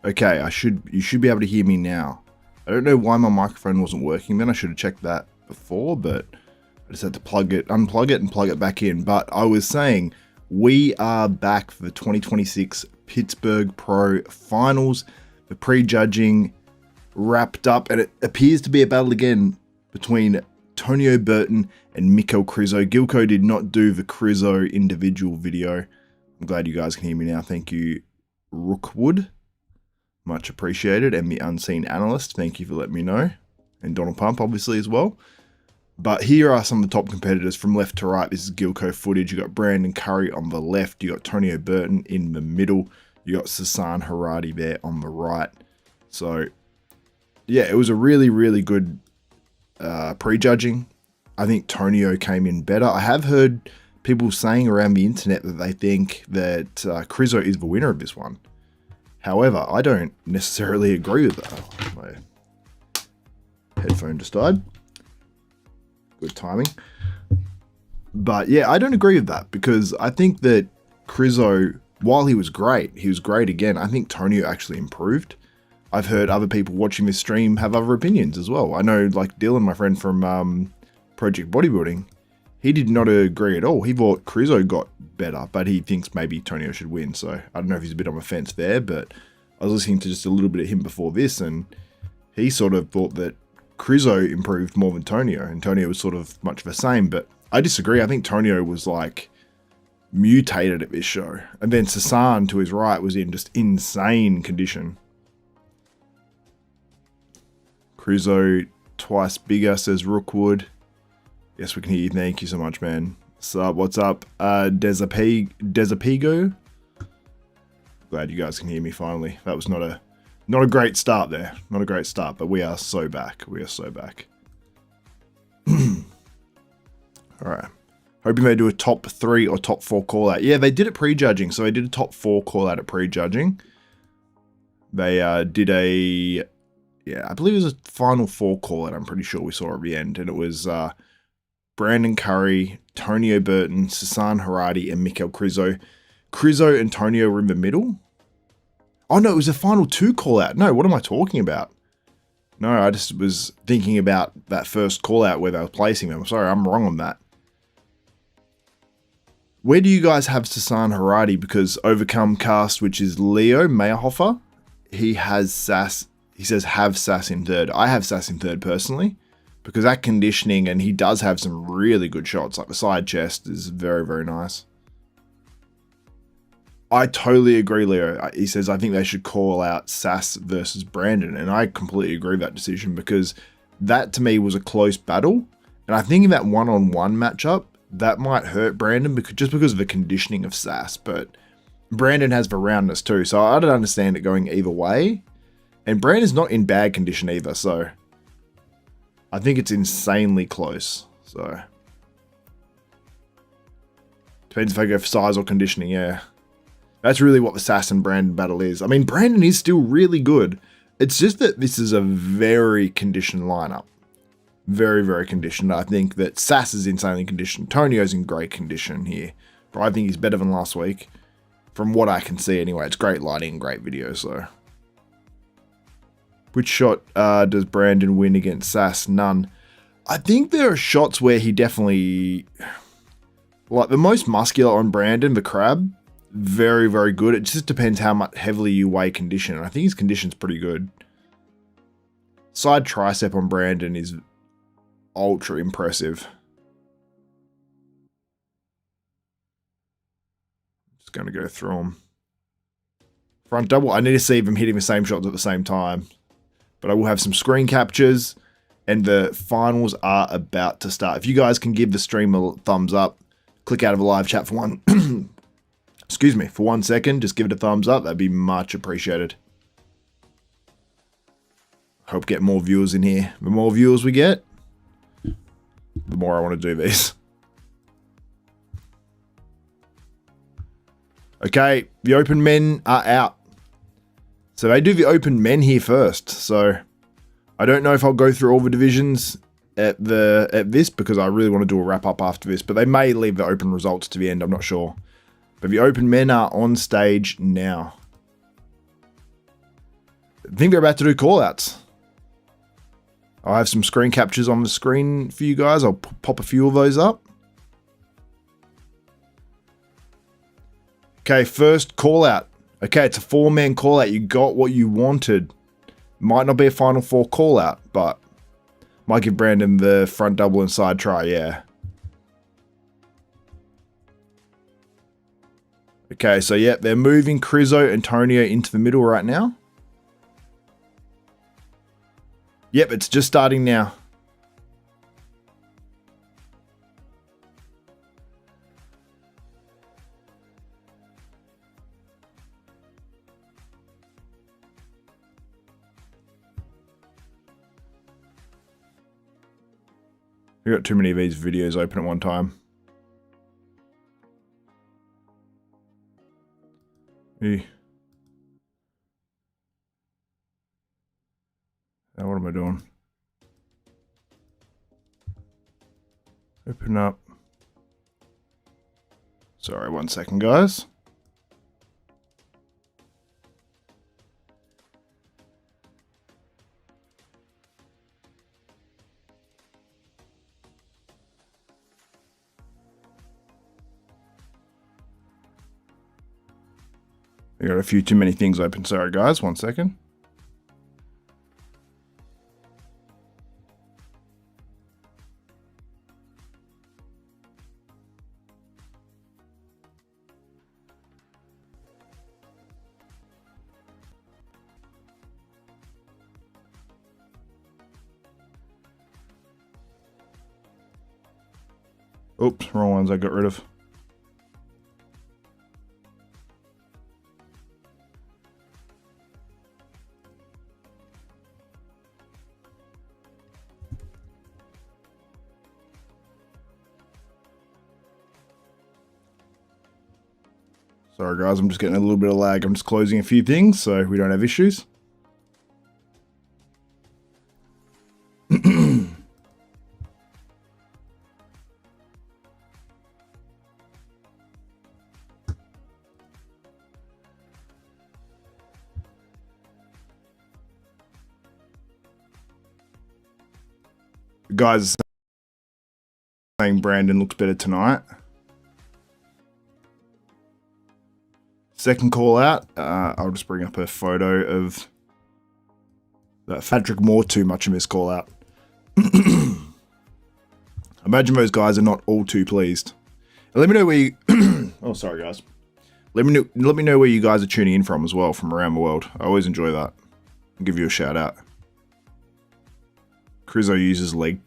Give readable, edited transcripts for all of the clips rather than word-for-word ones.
Okay, you should be able to hear me now. I don't know why my microphone wasn't working then. I should have checked that before, but I just had to unplug it and plug it back in. But I was saying, we are back for the 2026 Pittsburgh Pro Finals. The prejudging wrapped up, and it appears to be a battle again between Tonio Burton and Krizo. Gilco did not do the Krizo individual video. I'm glad you guys can hear me now. Thank you, Rookwood. Much appreciated. And the Unseen Analyst, thank you for letting me know. And Donald Pump, obviously, as well. But here are some of the top competitors from left to right. This is Gilco footage. You got Brandon Curry on the left. You got Tonio Burton in the middle. You got Sasan Heirati there on the right. So, yeah, it was a really, really good prejudging. I think Tonio came in better. I have heard people saying around the internet that they think that Krizo is the winner of this one. However, I don't necessarily agree with that. My headphone just died. Good timing. But yeah, I don't agree with that because I think that Krizo, while he was great again. I think Tonio actually improved. I've heard other people watching this stream have other opinions as well. I know, like Dylan, my friend from Project Bodybuilding, he did not agree at all. He thought Krizo got better, but he thinks maybe Tonio should win. So I don't know if he's a bit on the fence there, but I was listening to just a little bit of him before this, and he sort of thought that Krizo improved more than Tonio, and Tonio was sort of much the same. But I disagree. I think Tonio was like mutated at this show, and then Sasan to his right was in just insane condition. Krizo twice bigger, says Rookwood. Yes, we can hear you. Thank you so much, man. What's up? Desapigo? Glad you guys can hear me finally. That was not a great start there. Not a great start, but we are so back. We are so back. Alright. Hoping they do a top 3 or top 4 call out. Yeah, they did it prejudging. So they did a top 4 call out at prejudging. They did a... Yeah, I believe it was a final 4 call out. I'm pretty sure we saw at the end. And it was Brandon Curry, Tonio Burton, Sasan Heirati, and Krizo. Krizo and Tonio were in the middle. Oh no, it was a final 2 call out. No, what am I talking about? No, I just was thinking about that first call out where they were placing them. Sorry, I'm wrong on that. Where do you guys have Sasan Heirati? Because Overcome Cast, which is Leo Meyerhofer, he has Sass. He says have Sass in third. I have Sass in third personally, because that conditioning, and he does have some really good shots. Like the side chest is very, very nice. I totally agree, Leo. He says, I think they should call out Sass versus Brandon. And I completely agree with that decision, because that to me was a close battle. And I think in that one-on-one matchup, that might hurt Brandon just because of the conditioning of Sass. But Brandon has the roundness too. So I don't understand it going either way. And Brandon's not in bad condition either. So I think it's insanely close. So depends if I go for size or conditioning. Yeah. That's really what the Sass and Brandon battle is. I mean, Brandon is still really good. It's just that this is a very conditioned lineup. Very, very conditioned. I think that Sass is insanely conditioned. Tonio's in great condition here. But I think he's better than last week. From what I can see anyway. It's great lighting, great video, so. Which shot does Brandon win against Sass? None. I think there are shots where he definitely... Like, the most muscular on Brandon, the crab... Very, very good. It just depends how much heavily you weigh condition. I think his condition's pretty good. Side tricep on Brandon is ultra impressive. Just going to go through them. Front double. I need to see them hitting the same shots at the same time. But I will have some screen captures. And the finals are about to start. If you guys can give the stream a thumbs up. Click out of the live chat for one... Excuse me, for 1 second, just give it a thumbs up. That'd be much appreciated. Hope get more viewers in here. The more viewers we get, the more I want to do these. Okay, the open men are out. So they do the open men here first. So I don't know if I'll go through all the divisions at this, because I really want to do a wrap up after this. But they may leave the open results to the end. I'm not sure. But the open men are on stage now. I think they're about to do call-outs. I have some screen captures on the screen for you guys. I'll pop a few of those up. Okay, first call-out. Okay, it's a 4-man call-out. You got what you wanted. Might not be a Final 4 call-out, but might give Brandon the front double and side try, yeah. Okay, so yeah, they're moving Krizo and Tonio into the middle right now. Yep, it's just starting now. We got too many of these videos open at one time. Now what am I doing? Open up. Sorry, 1 second, guys. I got a few too many things open. Sorry, guys. 1 second. Oops, wrong ones I got rid of. Sorry guys, I'm just getting a little bit of lag. I'm just closing a few things so we don't have issues. Guys saying Brandon looks better tonight. Second call out, I'll just bring up a photo of that Patrick Moore too much of his call out. Imagine those guys are not all too pleased. Let me know where you oh sorry guys. Let me know where you guys are tuning in from as well, from around the world. I always enjoy that. I'll give you a shout out. Krizo uses leg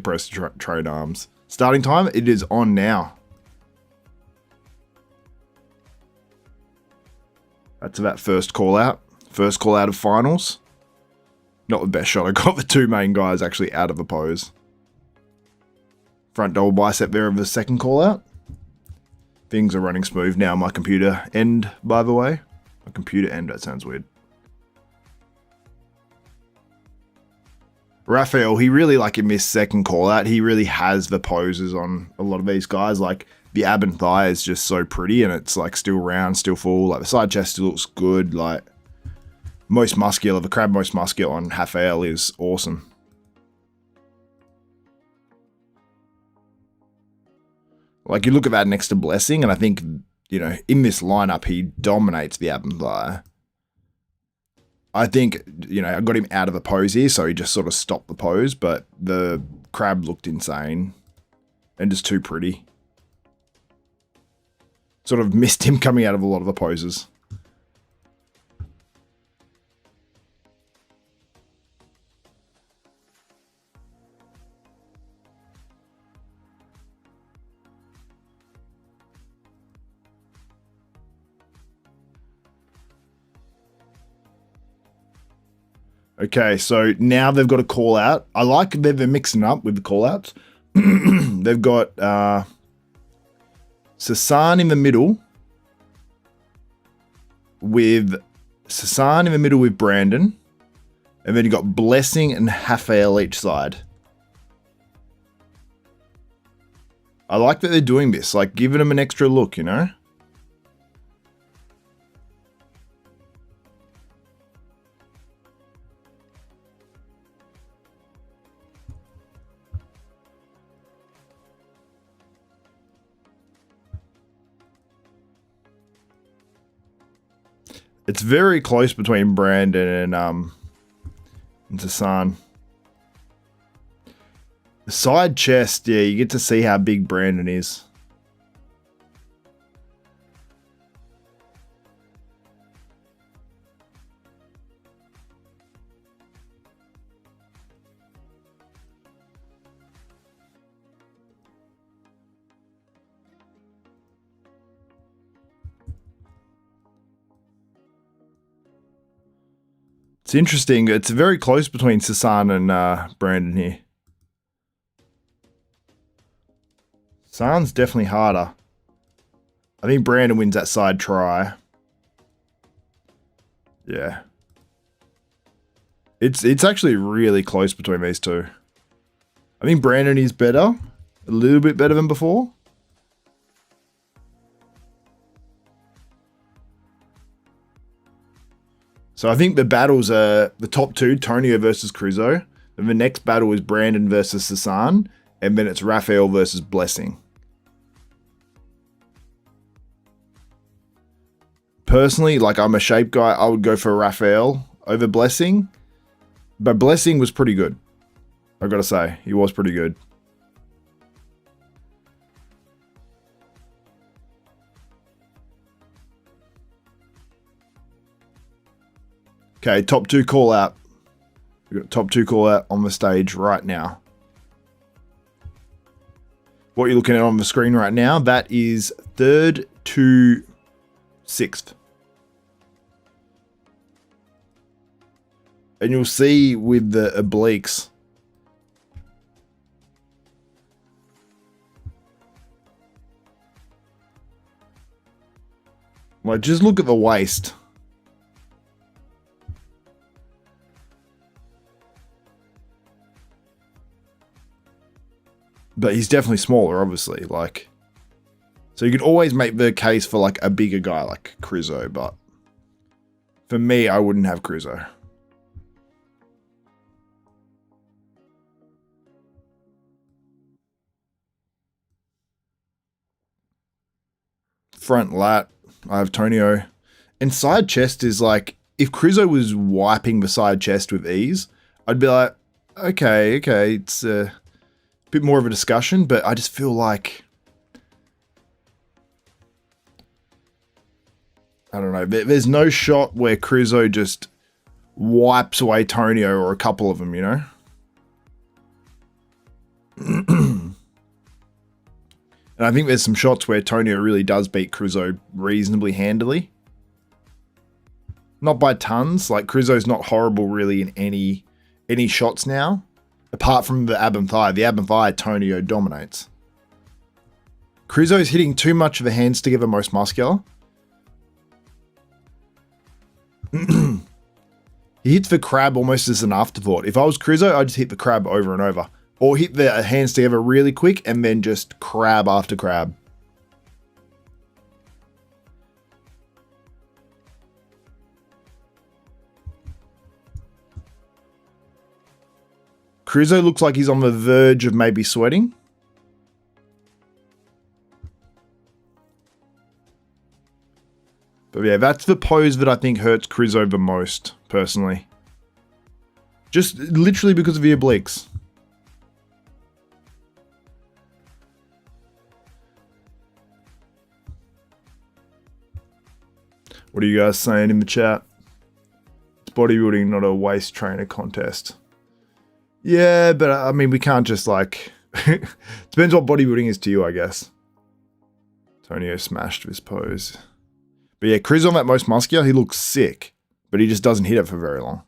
press to train arms. Starting time, it is on now. That's that first call out. First call out of finals. Not the best shot. I got the two main guys actually out of the pose. Front double bicep there of the second call out. Things are running smooth now. My computer end, by the way. My computer end, that sounds weird. Rafael, he really, like in this second call out, he really has the poses on a lot of these guys. Like the ab and thigh is just so pretty and it's like still round, still full. Like the side chest still looks good. Like most muscular, the crab most muscular on Rafael is awesome. Like you look at that next to Blessing and I think, you know, in this lineup, he dominates the ab and thigh. I think, you know, I got him out of the pose here, so he just sort of stopped the pose, but the crab looked insane and just too pretty. Sort of missed him coming out of a lot of the poses. Okay, so now they've got a call out. I like that they're mixing up with the call outs. They've got Sasan in the middle with Brandon. And then you got Blessing and Rafael each side. I like that they're doing this, like giving them an extra look, you know? It's very close between Brandon and Sasan. The side chest, yeah, you get to see how big Brandon is. It's interesting. It's very close between Sasan and Brandon here. Sasan's definitely harder. I think Brandon wins that side try. Yeah. It's actually really close between these two. I think Brandon is better. A little bit better than before. So I think the battles are the top two, Tonio versus Krizo. Then the next battle is Brandon versus Sasan. And then it's Rafael versus Blessing. Personally, like I'm a shape guy, I would go for Rafael over Blessing. But Blessing was pretty good. I gotta say, he was pretty good. Okay, top two call out. We've got top two call out on the stage right now. What you're looking at on the screen right now, that is 3rd to 6th. And you'll see with the obliques. Like, just look at the waist. But he's definitely smaller, obviously. Like, so you could always make the case for like a bigger guy like Krizo, but for me, I wouldn't have Krizo. Front lat, I have Tonio. And side chest is like, if Krizo was wiping the side chest with ease, I'd be like, okay, it's a bit more of a discussion, but I just feel like, I don't know, there's no shot where Krizo just wipes away Tonio or a couple of them, you know? And I think there's some shots where Tonio really does beat Krizo reasonably handily. Not by tons. Like, Krizo's not horrible really in any shots now. Apart from the ab and thigh. The ab and thigh, Tonio dominates. Krizo's hitting too much of the hands together most muscular. He hits the crab almost as an afterthought. If I was Krizo, I'd just hit the crab over and over. Or hit the hands together really quick and then just crab after crab. Krizo looks like he's on the verge of maybe sweating. But yeah, that's the pose that I think hurts Krizo the most, personally. Just literally because of the obliques. What are you guys saying in the chat? It's bodybuilding, not a waist trainer contest. Yeah, but I mean, we can't just like... Depends what bodybuilding is to you, I guess. Tonio smashed this pose. But yeah, Krizo on that most muscular, he looks sick. But he just doesn't hit it for very long.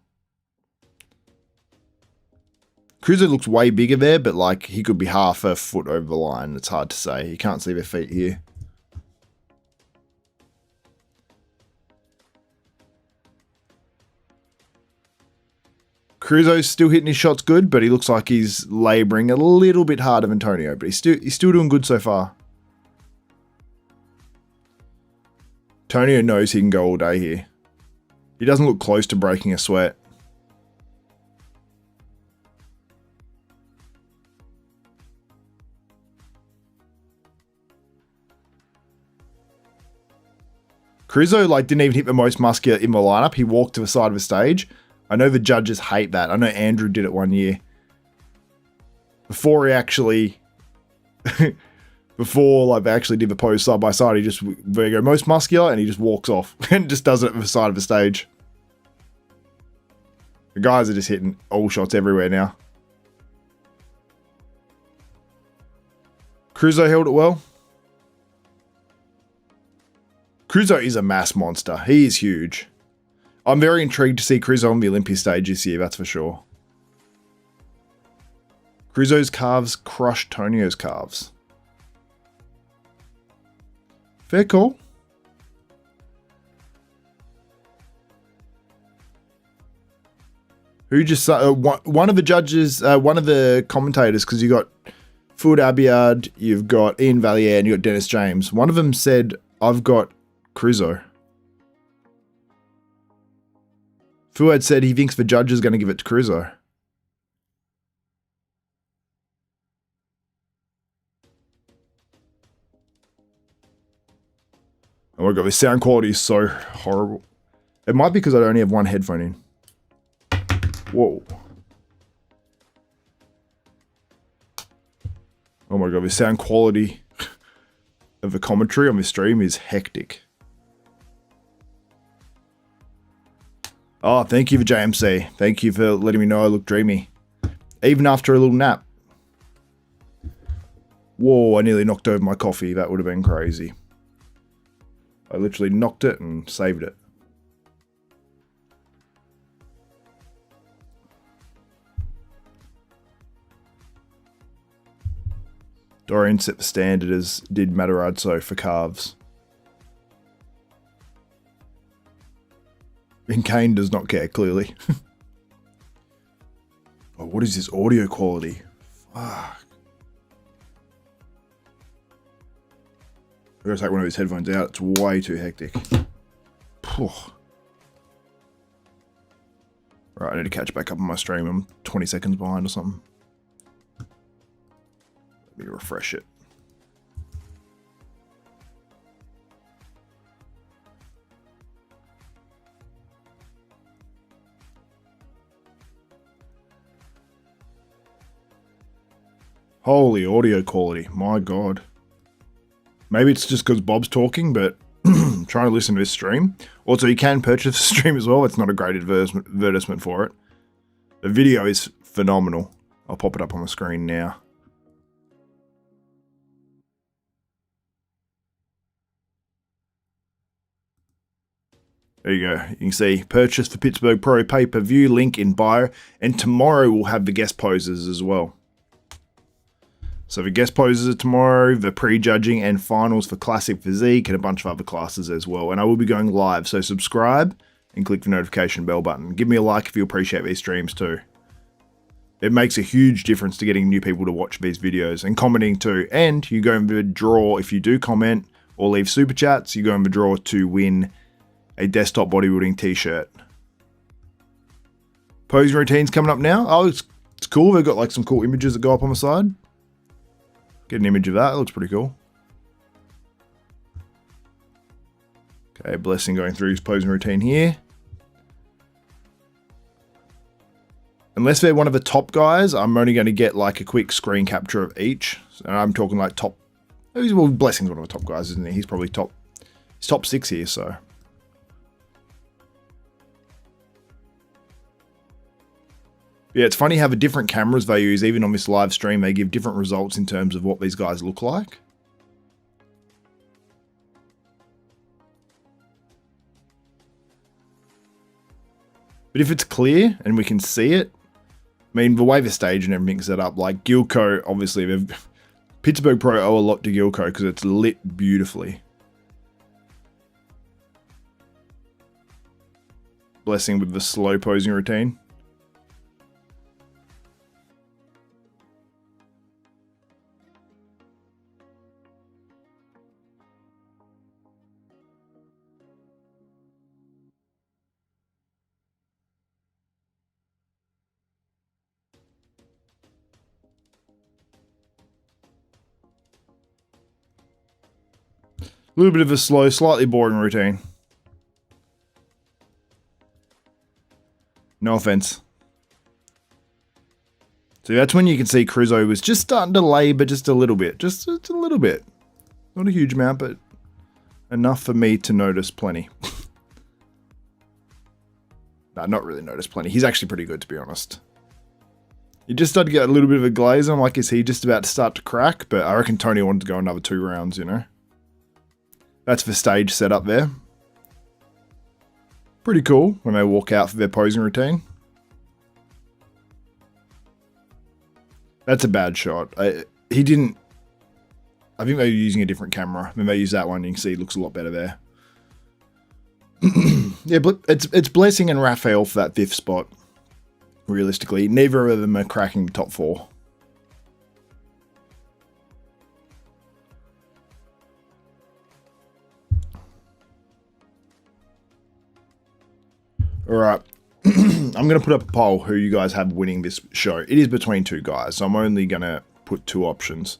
Krizo looks way bigger there, but like, he could be half a foot over the line. It's hard to say. You can't see their feet here. Krizo's still hitting his shots good, but he looks like he's labouring a little bit harder than Tonio, but he's still doing good so far. Tonio knows he can go all day here. He doesn't look close to breaking a sweat. Krizo, like, didn't even hit the most muscular in the lineup. He walked to the side of the stage. I know the judges hate that. I know Andrew did it one year. Before he actually... before, like, they actually did the pose side by side, he just, there you go, most muscular, and he just walks off. And just does it at the side of the stage. The guys are just hitting all shots everywhere now. Krizo held it well. Krizo is a mass monster. He is huge. I'm very intrigued to see Krizo on the Olympia stage this year, that's for sure. Krizo's calves crushed Tonio's calves. Fair call. Who just... one of the judges, one of the commentators, because you got Fuad Abiad, you've got Ian Valier, and you got Dennis James. One of them said, I've got Krizo. Fuad said he thinks the judge is going to give it to Krizo. Oh my god, this sound quality is so horrible. It might be because I only have one headphone in. Whoa. Oh my god, the sound quality of the commentary on this stream is hectic. Oh, thank you for JMC. Thank you for letting me know I look dreamy. Even after a little nap. Whoa, I nearly knocked over my coffee. That would have been crazy. I literally knocked it and saved it. Dorian set the standard as did Matarazzo for calves. And Kane does not care, clearly. Oh, what is this audio quality? Fuck. I gotta take one of these headphones out. It's way too hectic. Right, I need to catch back up on my stream. I'm 20 seconds behind or something. Let me refresh it. Holy audio quality, my god. Maybe it's just because Bob's talking, but I'm trying to listen to this stream. Also, you can purchase the stream as well. It's not a great advertisement for it. The video is phenomenal. I'll pop it up on the screen now. There you go. You can see purchase for Pittsburgh Pro pay-per-view, link in bio. And tomorrow we'll have the guest poses as well. So the guest poses are tomorrow, the pre-judging and finals for Classic Physique and a bunch of other classes as well. And I will be going live, so subscribe and click the notification bell button. Give me a like if you appreciate these streams too. It makes a huge difference to getting new people to watch these videos and commenting too. And you go in the draw if you do comment or leave super chats. You go in the draw to win a desktop bodybuilding t-shirt. Posing routines coming up now. Oh, it's cool. They've got like some cool images that go up on the side. Get an image of that. It looks pretty cool. Okay, Blessing going through his posing routine here. Unless they're one of the top guys, I'm only going to get like a quick screen capture of each. And I'm talking like top... Well, Blessing's one of the top guys, isn't he? He's probably top... He's top 6 here, so... Yeah, it's funny how the different cameras they use, even on this live stream, they give different results in terms of what these guys look like. But if it's clear and we can see it, I mean, the way the stage and everything's set up, like Gilco, obviously, Pittsburgh Pro owe a lot to Gilco because it's lit beautifully. Blessing with the slow posing routine. A little bit of a slow, slightly boring routine. No offense. So that's when you can see Krizo was just starting to labour just a little bit. Just a little bit. Not a huge amount, but enough for me to notice plenty. Nah, not really notice plenty. He's actually pretty good, to be honest. He just started to get a little bit of a glaze on, like, is he just about to start to crack? But I reckon Tony wanted to go another 2 rounds, you know. That's the stage set up there. Pretty cool when they walk out for their posing routine. That's a bad shot. He didn't... I think they were using a different camera. When they use that one, you can see it looks a lot better there. Yeah, but it's Blessing and Rafael for that 5th spot. Realistically, neither of them are cracking the top 4. Alright. I'm going to put up a poll who you guys have winning this show. It is between 2 guys, so I'm only going to put 2 options.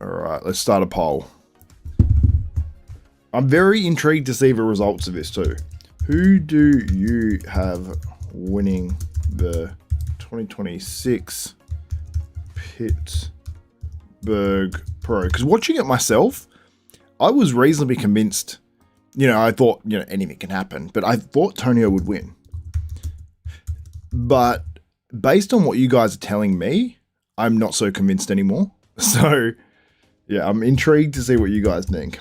Alright, let's start a poll. I'm very intrigued to see the results of this too. Who do you have winning the 2026 Pittsburgh Pro? Because watching it myself, I was reasonably convinced. You know, I thought, you know, anything can happen, but I thought Tonio would win. But based on what you guys are telling me, I'm not so convinced anymore. So, yeah, I'm intrigued to see what you guys think.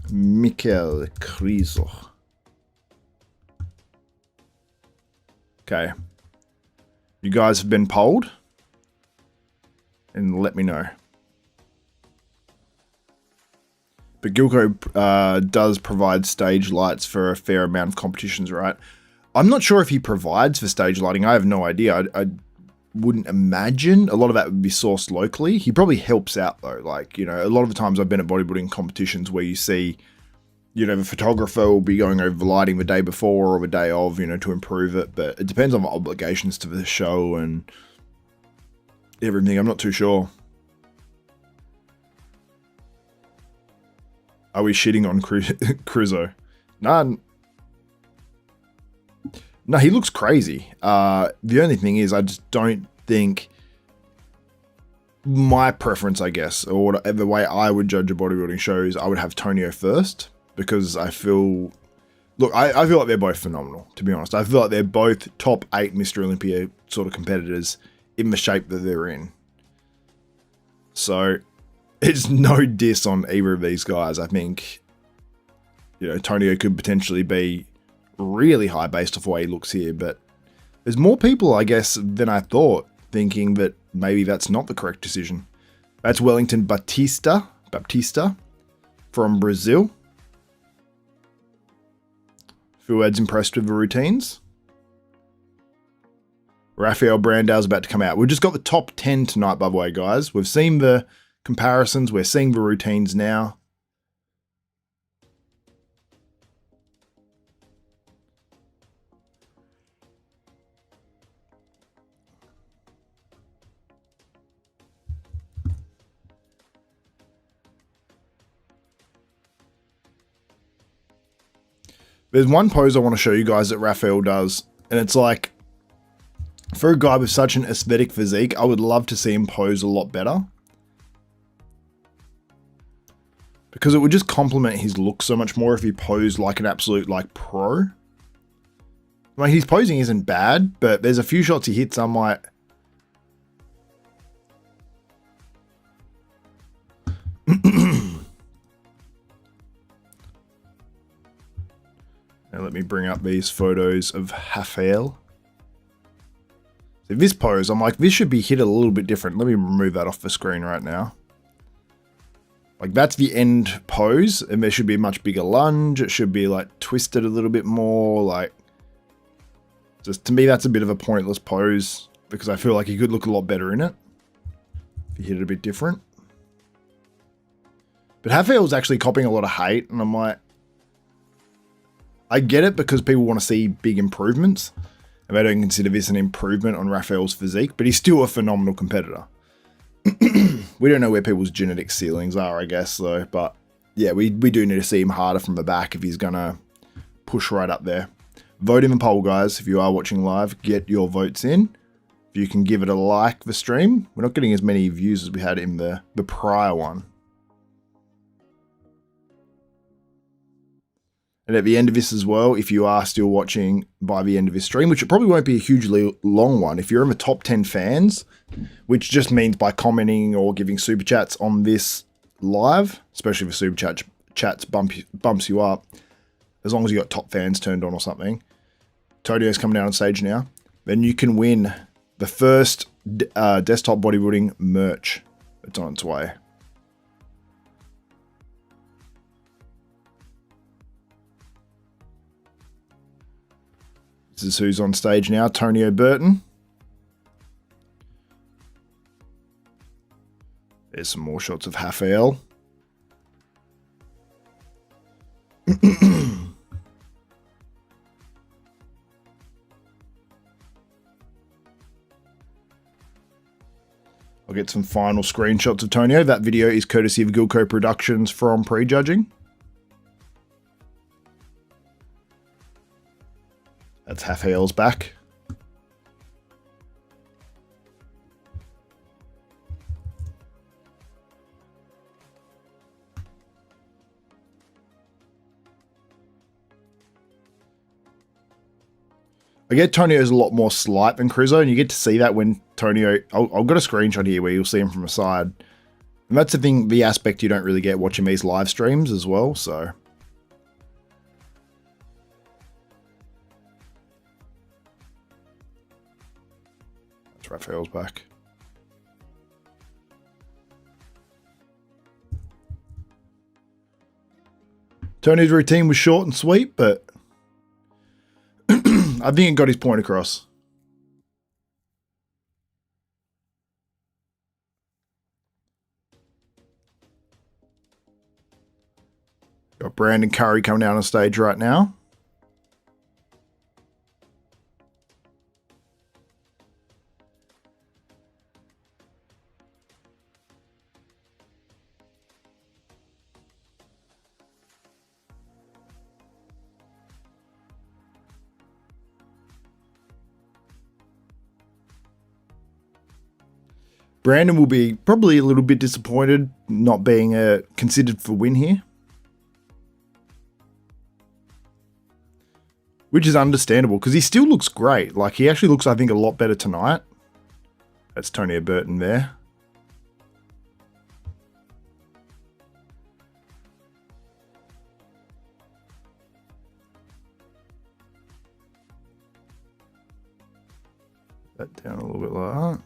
Mikel Krizo. Okay. You guys have been polled. And let me know. But Gilko does provide stage lights for a fair amount of competitions, right? I'm not sure if he provides for stage lighting. I have no idea. I wouldn't imagine. A lot of that would be sourced locally. He probably helps out, though. Like, you know, a lot of the times I've been at bodybuilding competitions where you see, you know, the photographer will be going over the lighting the day before or the day of, you know, to improve it. But it depends on the obligations to the show and everything. I'm not too sure. Are we shitting on Krizo? Nah. No, he looks crazy. The only thing is, I just don't think my preference, I guess, or whatever way I would judge a bodybuilding show is I would have Tonio first because I feel... Look, I feel like they're both phenomenal, to be honest. I feel like they're both top 8 Mr. Olympia sort of competitors in the shape that they're in. So... it's no diss on either of these guys. I think, you know, Tonio could potentially be really high based off the way he looks here, but there's more people, I guess, than I thought, thinking that maybe that's not the correct decision. That's Wellington Baptista from Brazil. Fuad's impressed with the routines. Rafael Brandao's about to come out. We've just got the top 10 tonight, by the way, guys. We've seen the comparisons. We're seeing the routines now. There's one pose I want to show you guys that Rafael does, and it's like, for a guy with such an aesthetic physique, I would love to see him pose a lot better. Because it would just complement his look so much more if he posed like an absolute, like, pro. Like, his posing isn't bad, but there's a few shots he hits I'm like... Now let me bring up these photos of Rafael. So this pose, I'm like, this should be hit a little bit different. Let me remove that off the screen right now. Like, that's the end pose, and there should be a much bigger lunge. It should be, like, twisted a little bit more, like... Just, to me, that's a bit of a pointless pose, because I feel like he could look a lot better in it. If he hit it a bit different. But Rafael's actually copying a lot of hate, and I'm like... I get it, because people want to see big improvements, and they don't consider this an improvement on Rafael's physique, but he's still a phenomenal competitor. We don't know where people's genetic ceilings are, I guess, though. But yeah, we do need to see him harder from the back if he's going to push right up there. Vote in the poll, guys. If you are watching live, get your votes in. If you can give it a like the stream. We're not getting as many views as we had in the prior one. And at the end of this as well, if you are still watching by the end of this stream, which it probably won't be a hugely long one, if you're in the top 10 fans, which just means by commenting or giving super chats on this live, especially if super chats bumps you up, as long as you got top fans turned on or something, Tonio's coming down on stage now, then you can win the first desktop bodybuilding merch that's on its way. This is who's on stage now, Tonio Burton. There's some more shots of Rafael. I'll get some final screenshots of Tonio. That video is courtesy of Gilco Productions from Prejudging. That's Rafael's back. I get Tonio's a lot more slight than Krizo, and you get to see that when Tonio... I've got a screenshot here where you'll see him from the side. And that's the thing, the aspect you don't really get watching these live streams as well, so... That's Rafael's back. Tonio's routine was short and sweet, but... I think it got his point across. Got Brandon Curry coming down on stage right now. Brandon will be probably a little bit disappointed not being considered for win here. Which is understandable because he still looks great. Like he actually looks, I think, a lot better tonight. That's Tonio Burton there. That down a little bit like that.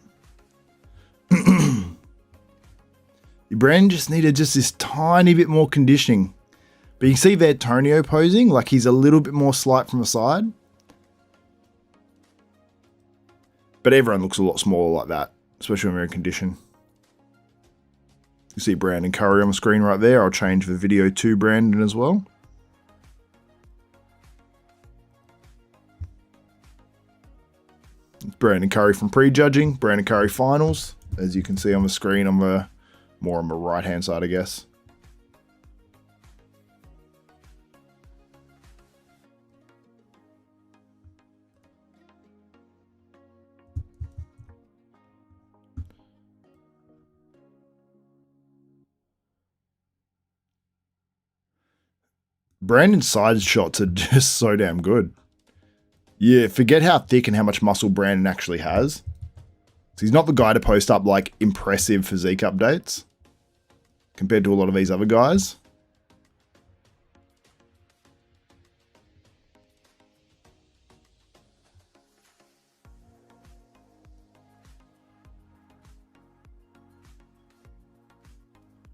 Brandon just needed just this tiny bit more conditioning. But you can see there Tonio posing, like he's a little bit more slight from the side. But everyone looks a lot smaller like that, especially when they're in condition. You see Brandon Curry on the screen right there. I'll change the video to Brandon as well. It's Brandon Curry from Prejudging, Brandon Curry finals. As you can see on the screen, I'm more on the right-hand side, I guess. Brandon's side shots are just so damn good. Yeah, forget how thick and how much muscle Brandon actually has. So he's not the guy to post up like impressive physique updates compared to a lot of these other guys.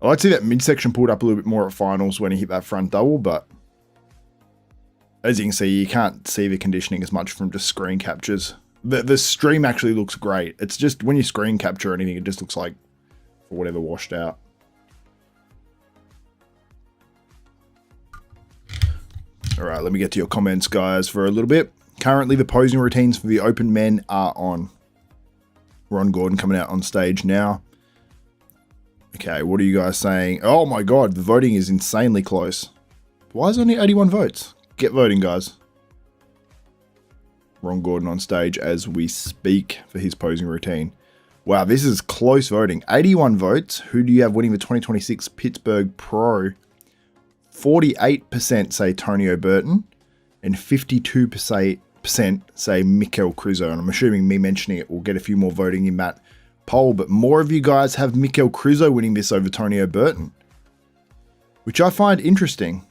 I like to see that midsection pulled up a little bit more at finals when he hit that front double, but as you can see, you can't see the conditioning as much from just screen captures. The stream actually looks great. It's just when you screen capture anything, it just looks like for whatever washed out. All right, let me get to your comments, guys, for a little bit. Currently, the posing routines for the open men are on. Ron Gordon coming out on stage now. Okay, what are you guys saying? Oh my god, the voting is insanely close. Why is only 81 votes? Get voting, guys. Ron Gordon on stage as we speak for his posing routine. Wow, this is close voting. 81 votes. Who do you have winning the 2026 Pittsburgh Pro? 48% say Tonio Burton and 52% say Mikel Krizo. And I'm assuming me mentioning it will get a few more voting in that poll, but more of you guys have Mikel Krizo winning this over Tonio Burton, which I find interesting.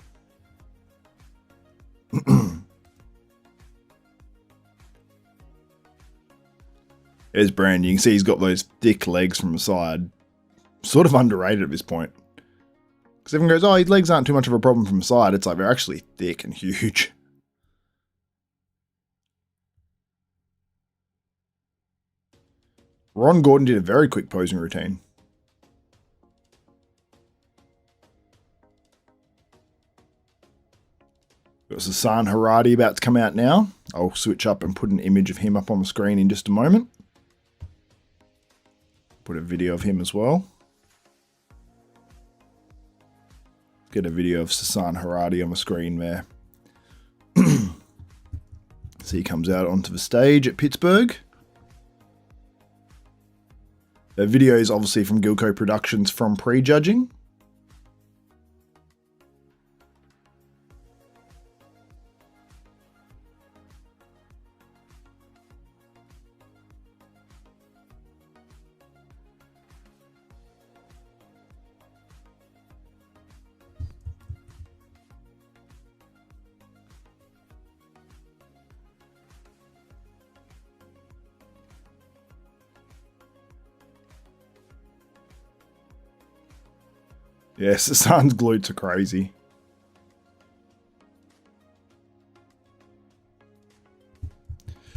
There's Brand. You can see he's got those thick legs from the side. Sort of underrated at this point. Because everyone goes, oh, his legs aren't too much of a problem from the side. It's like they're actually thick and huge. Ron Gordon did a very quick posing routine. Got Sasan Heirati about to come out now. I'll switch up and put an image of him up on the screen in just a moment. Put a video of him as well. Get a video of Sasan Heirati on the screen there. So he comes out onto the stage at Pittsburgh. The video is obviously from Gilco Productions from Prejudging. Yes, the sun's glutes are crazy.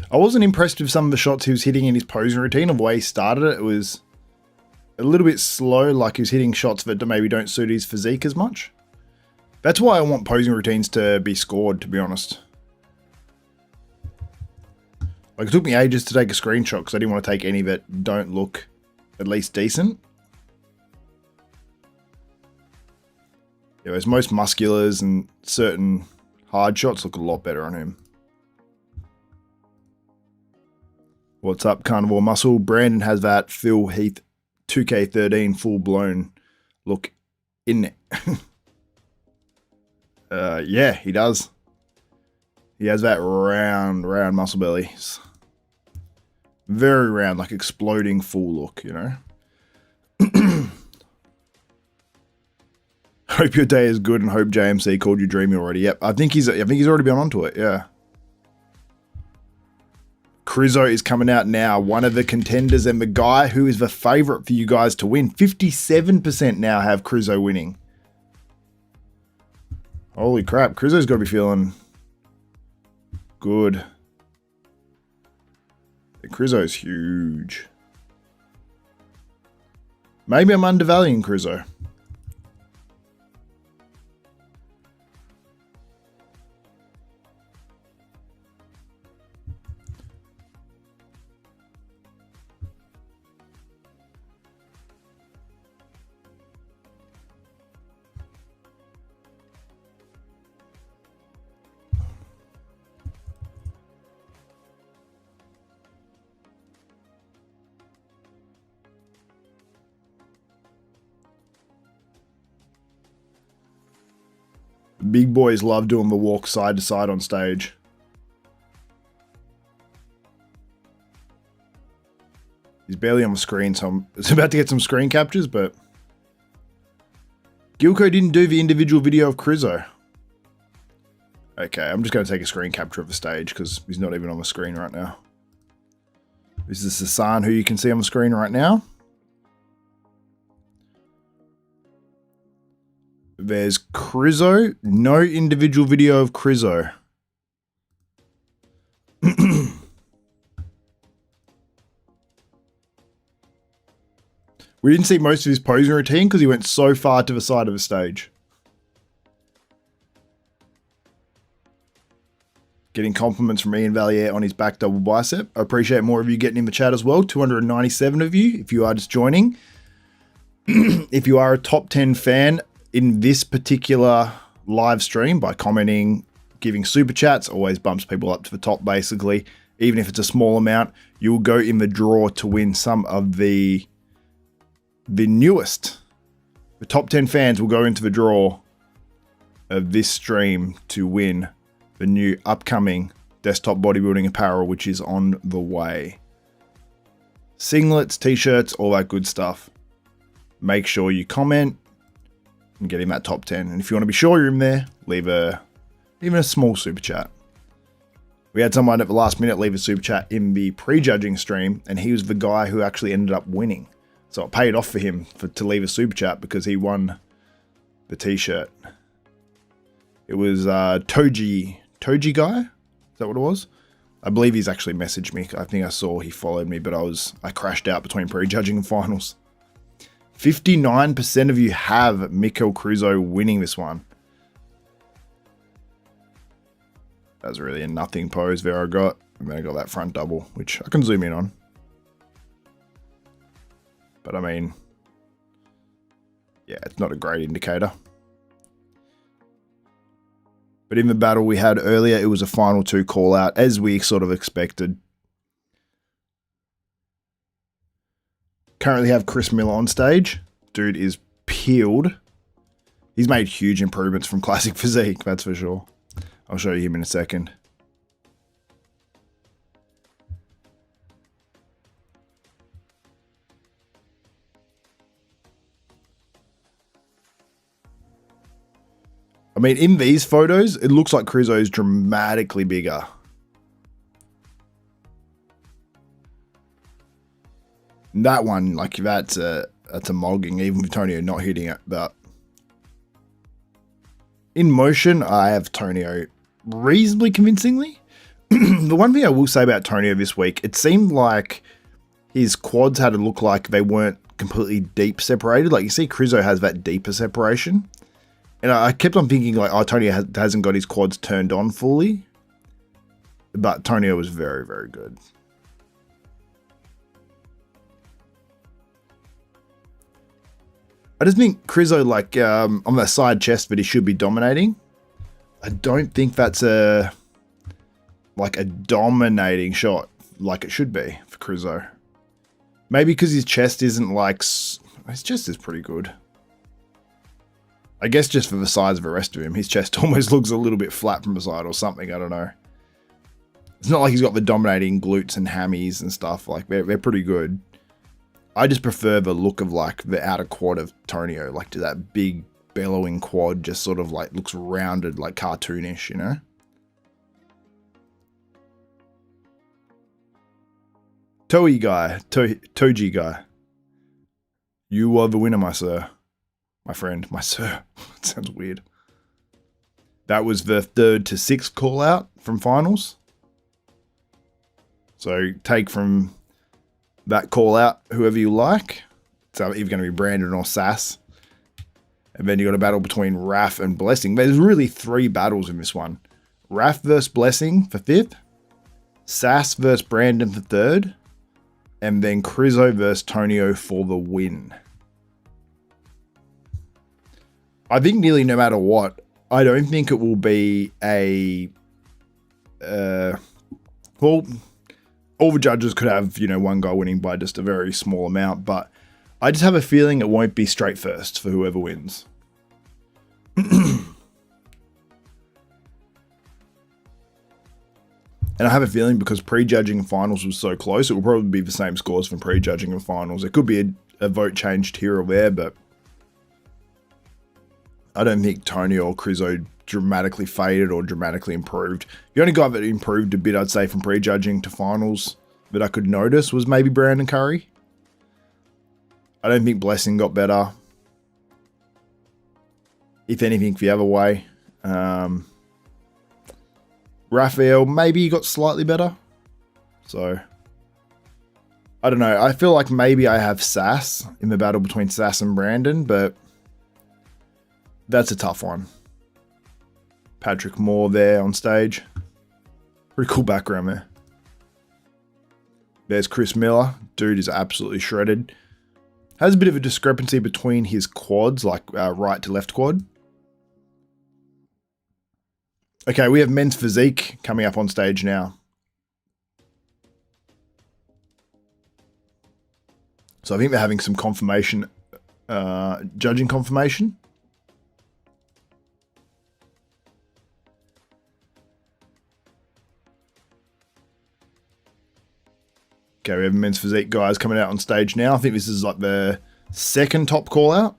I wasn't impressed with some of the shots he was hitting in his posing routine. Of the way he started it, it was a little bit slow, like he was hitting shots that maybe don't suit his physique as much. That's why I want posing routines to be scored, to be honest. Like, it took me ages to take a screenshot because I didn't want to take any that don't look at least decent. Yeah, those most musculars and certain hard shots look a lot better on him. What's up, Carnivore Muscle? Brandon has that Phil Heath 2K13 full-blown look in it. Yeah, he does. He has that round muscle belly. It's very round, like exploding full look, you know? Hope your day is good and hope JMC called you dreamy already. Yep, I think he's already been onto it, yeah. Krizo is coming out now, one of the contenders and the guy who is the favorite for you guys to win. 57% now have Krizo winning. Holy crap, Krizo's got to be feeling good. Krizo's huge. Maybe I'm undervaluing Krizo. Big boys love doing the walk side to side on stage. He's barely on the screen, so it's about to get some screen captures, but Gilco didn't do the individual video of Krizo. Okay, I'm just going to take a screen capture of the stage because he's not even on the screen right now. This is Sasan, who you can see on the screen right now. There's Krizo. No individual video of Krizo. We didn't see most of his posing routine because he went so far to the side of the stage. Getting compliments from Ian Valier on his back double bicep. I appreciate more of you getting in the chat as well. 297 of you if you are just joining. If you are a top 10 fan in this particular live stream by commenting, giving super chats, always bumps people up to the top basically. Even if it's a small amount, you'll go in the draw to win some of the newest. The top 10 fans will go into the draw of this stream to win the new upcoming desktop bodybuilding apparel, which is on the way. Singlets, t-shirts, all that good stuff. Make sure you comment and get in that top 10. And if you want to be sure you're in there, leave even a small super chat. We had someone at the last minute leave a super chat in the prejudging stream, and he was the guy who actually ended up winning. So it paid off for him to leave a super chat because he won the t-shirt. It was Toji guy. Is that what it was? I believe he's actually messaged me. I think I saw he followed me, but I crashed out between prejudging and finals. 59% of you have Mikhail Krizo winning this one. That was really a nothing pose there I got. And then I got that front double, which I can zoom in on. But I mean, yeah, it's not a great indicator. But in the battle we had earlier, it was a final 2 call out, as we sort of expected. Currently have Chris Miller on stage. Dude is peeled. He's made huge improvements from classic physique, that's for sure. I'll show you him in a second. I mean, in these photos, it looks like Krizo is dramatically bigger. That one, like that's a mogging, even with Tonio not hitting it. But in motion, I have Tonio reasonably convincingly. The one thing I will say about Tonio this week, it seemed like his quads had to look like they weren't completely deep separated. Like you see, Krizo has that deeper separation. And I kept on thinking like, oh, Tonio hasn't got his quads turned on fully. But Tonio was very, very good. I just think Krizo, like, on that side chest that he should be dominating, I don't think that's a dominating shot like it should be for Krizo. Maybe because his chest isn't like, his chest is pretty good. I guess just for the size of the rest of him, his chest almost looks a little bit flat from the side or something, I don't know. It's not like he's got the dominating glutes and hammies and stuff, like they're pretty good. I just prefer the look of like the outer quad of Tonio, like to that big bellowing quad, just sort of like looks rounded, like cartoonish, you know? Toji guy. You are the winner, my sir. My friend, my sir. It sounds weird. That was the 3rd to 6th call out from finals. So take from that call out whoever you like. It's either going to be Brandon or Sass. And then you got a battle between Raf and Blessing. There's really 3 battles in this one. Raf versus Blessing for 5th. Sass versus Brandon for 3rd. And then Krizo versus Tonio for the win. I think nearly no matter what, I don't think it will be a... well, all the judges could have, you know, one guy winning by just a very small amount, but I just have a feeling it won't be straight first for whoever wins. And I have a feeling because prejudging and finals was so close, it will probably be the same scores from prejudging and finals. It could be a vote changed here or there, but I don't think Tonio or Krizo dramatically faded or dramatically improved. The only guy that improved a bit, I'd say, from prejudging to finals that I could notice was maybe Brandon Curry. I don't think Blessing got better. If anything, the other way. Rafael, maybe he got slightly better. So, I don't know. I feel like maybe I have Sass in the battle between Sass and Brandon, but that's a tough one. Patrick Moore there on stage. Pretty cool background there. There's Chris Miller. Dude is absolutely shredded. Has a bit of a discrepancy between his quads, like right to left quad. Okay, we have men's physique coming up on stage now. So I think they're having some confirmation, judging confirmation. Okay, we have men's physique guys coming out on stage now. I think this is like the second top call out.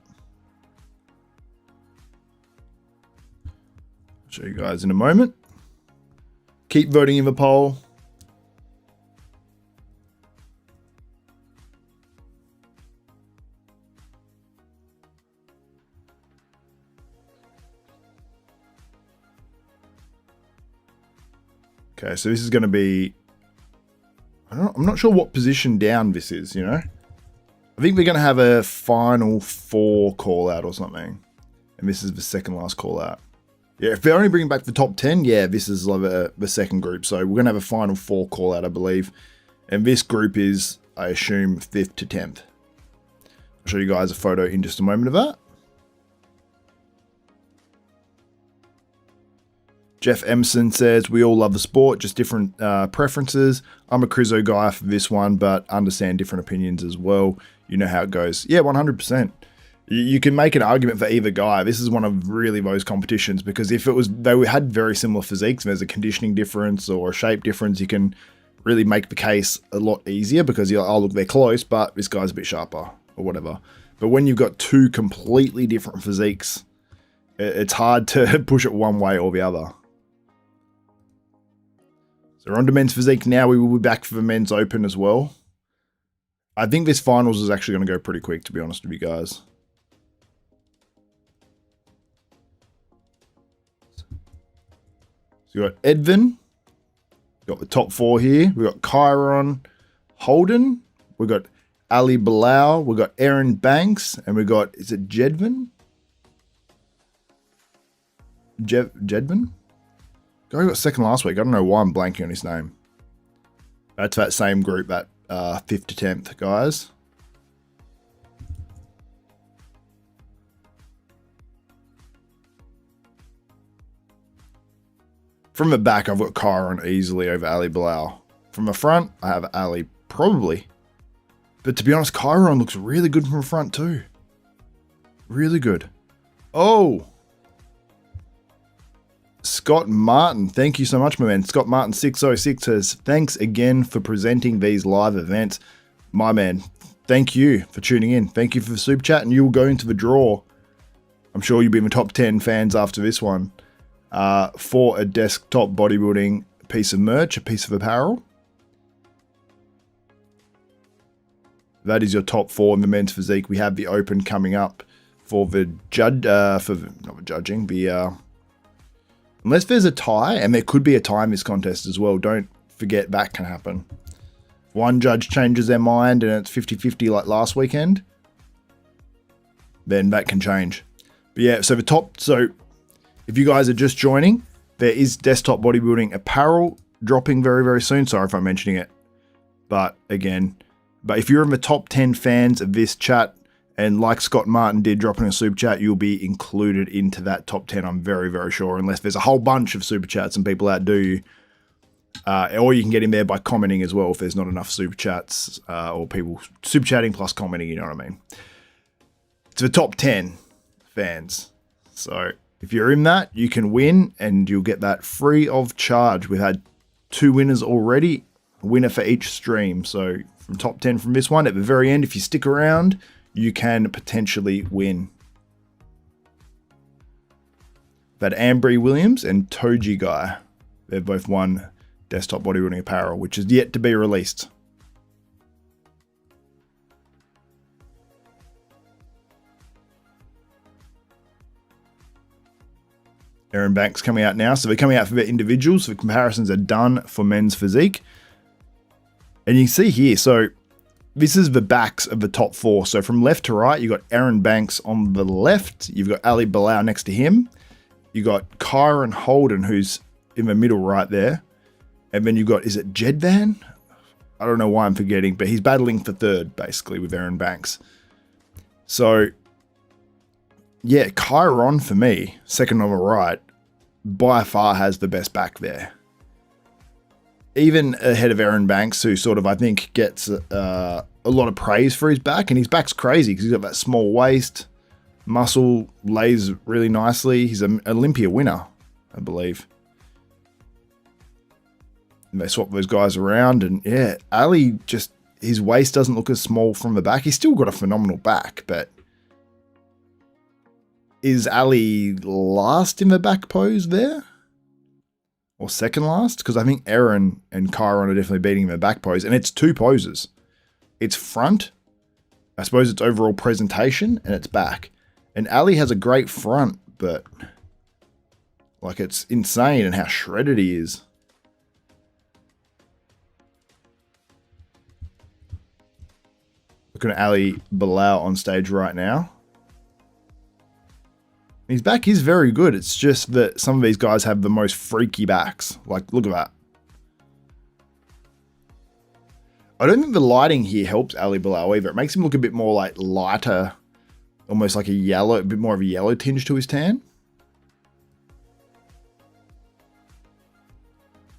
I'll show you guys in a moment. Keep voting in the poll. Okay, so this is going to be... I'm not sure what position down this is, you know? I think we're going to have a final 4 call out or something. And this is the second last call out. Yeah, if they're only bringing back the top 10, yeah, this is like the second group. So we're going to have a final 4 call out, I believe. And this group is, I assume, 5th to 10th. I'll show you guys a photo in just a moment of that. Jeff Emerson says, we all love the sport, just different preferences. I'm a Krizo guy for this one, but understand different opinions as well. You know how it goes. Yeah, 100%. You can make an argument for either guy. This is one of really those competitions because if it was, they had very similar physiques, and there's a conditioning difference or a shape difference, you can really make the case a lot easier because you're, oh, look, they're close, but this guy's a bit sharper or whatever. But when you've got 2 completely different physiques, it's hard to push it one way or the other. So we're on to men's physique now. We will be back for the men's open as well. I think this finals is actually going to go pretty quick, to be honest with you guys. So you got Edvin. Got the top 4 here. We got Chiron, Holden. We got Ali Bilal. We got Aaron Banks, and we got, is it Jedvin? Jedvin? Guy got second last week. I don't know why I'm blanking on his name. That's that same group, that 5th to 10th, guys. From the back, I've got Chiron easily over Ali Bilal. From the front, I have Ali probably. But to be honest, Chiron looks really good from the front too. Really good. Oh! Scott Martin, thank you so much, my man. Scott Martin 606 says, thanks again for presenting these live events. My man, thank you for tuning in. Thank you for the super chat, and you will go into the draw. I'm sure you'll be in the top 10 fans after this one for a desktop bodybuilding piece of merch, a piece of apparel. That is your top 4 in the men's physique. We have the open coming up for the unless there's a tie, and there could be a tie in this contest as well. Don't forget that can happen. One judge changes their mind and it's 50-50 like last weekend, then that can change. But yeah, so if you guys are just joining, there is desktop bodybuilding apparel dropping very, very soon. Sorry if I'm mentioning it. But if you're in the top 10 fans of this chat, and like Scott Martin did, dropping a super chat, you'll be included into that top 10, I'm very, very sure, unless there's a whole bunch of super chats and people outdo you. Or you can get in there by commenting as well if there's not enough super chats or people super chatting plus commenting, you know what I mean. It's the top 10 fans. So if you're in that, you can win and you'll get that free of charge. We've had 2 winners already, a winner for each stream. So from top 10 from this one, at the very end, if you stick around, you can potentially win. That Ambry Williams and Toji Guy, they've both won desktop bodybuilding apparel, which is yet to be released. Aaron Banks coming out now. So they're coming out for their individuals. The comparisons are done for men's physique. And you can see here, so this is the backs of the top 4. So from left to right, you've got Aaron Banks on the left. You've got Ali Bilal next to him. You've got Chiron Holden, who's in the middle right there. And then you've got, is it Jedvan? I don't know why I'm forgetting, but he's battling for 3rd, basically, with Aaron Banks. So, yeah, Chiron for me, second on the right, by far has the best back there. Even ahead of Aaron Banks, who sort of, I think, gets a lot of praise for his back. And his back's crazy because he's got that small waist. Muscle lays really nicely. He's an Olympia winner, I believe. And they swap those guys around. And yeah, Ali just, his waist doesn't look as small from the back. He's still got a phenomenal back, but is Ali last in the back pose there? Or second last? Because I think Aaron and Chiron are definitely beating him in the back pose. And it's two poses. It's front. I suppose it's overall presentation. And it's back. And Ali has a great front. But like, it's insane and how shredded he is. Looking at Ali Brandao on stage right now. His back is very good. It's just that some of these guys have the most freaky backs. Like, look at that. I don't think the lighting here helps Ali Brandao either. It makes him look a bit more like lighter, almost like a yellow, a bit more of a yellow tinge to his tan.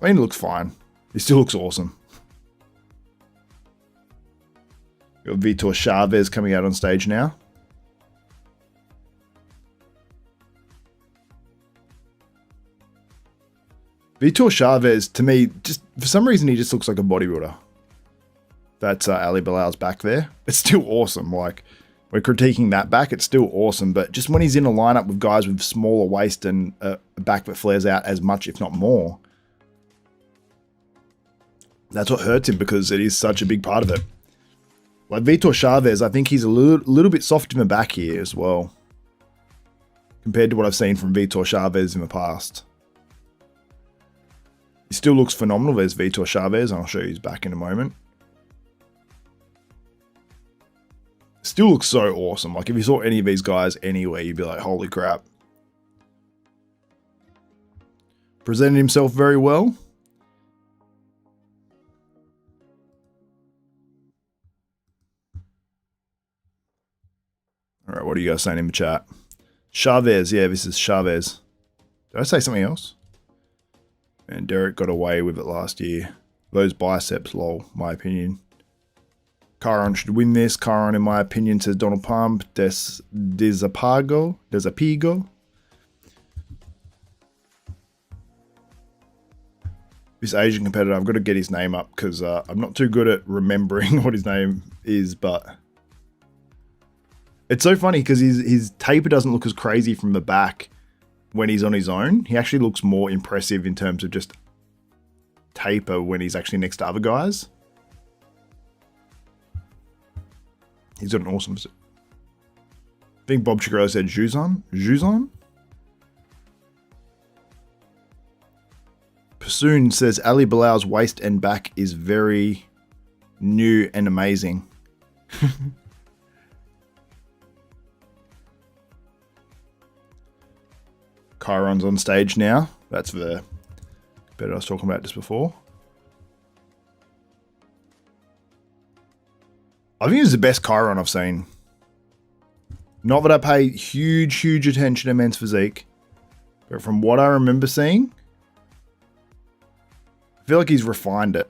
I mean, it looks fine. He still looks awesome. Got Vitor Chavez coming out on stage now. Vitor Chavez, to me, just for some reason, he just looks like a bodybuilder. That's Ali Brandau's back there. It's still awesome. Like, we're critiquing that back. It's still awesome. But just when he's in a lineup with guys with smaller waist and a back that flares out as much, if not more, that's what hurts him because it is such a big part of it. Like Vitor Chavez, I think he's a little bit soft in the back here as well, compared to what I've seen from Vitor Chavez in the past. He still looks phenomenal. There's Vitor Chavez, and I'll show you his back in a moment. Still looks so awesome. Like, if you saw any of these guys anywhere, you'd be like, holy crap. Presented himself very well. All right, what are you guys saying in the chat? Chavez, yeah, this is Chavez. Did I say something else? And Derek got away with it last year. Those biceps, lol, my opinion. Chiron should win this. Chiron, in my opinion, says Donald Pump. Desapigo. This Asian competitor, I've got to get his name up because I'm not too good at remembering what his name is, but it's so funny because his taper doesn't look as crazy from the back when he's on his own. He actually looks more impressive in terms of just taper when he's actually next to other guys. He's got an awesome... I think Bob Chigurh said Juzon? Pursoon says Ali Brandau's waist and back is very new and amazing. Chiron's on stage now. That's the bit I was talking about just before. I think it's the best Chiron I've seen. Not that I pay huge attention to men's physique, but from what I remember seeing, I feel like he's refined it.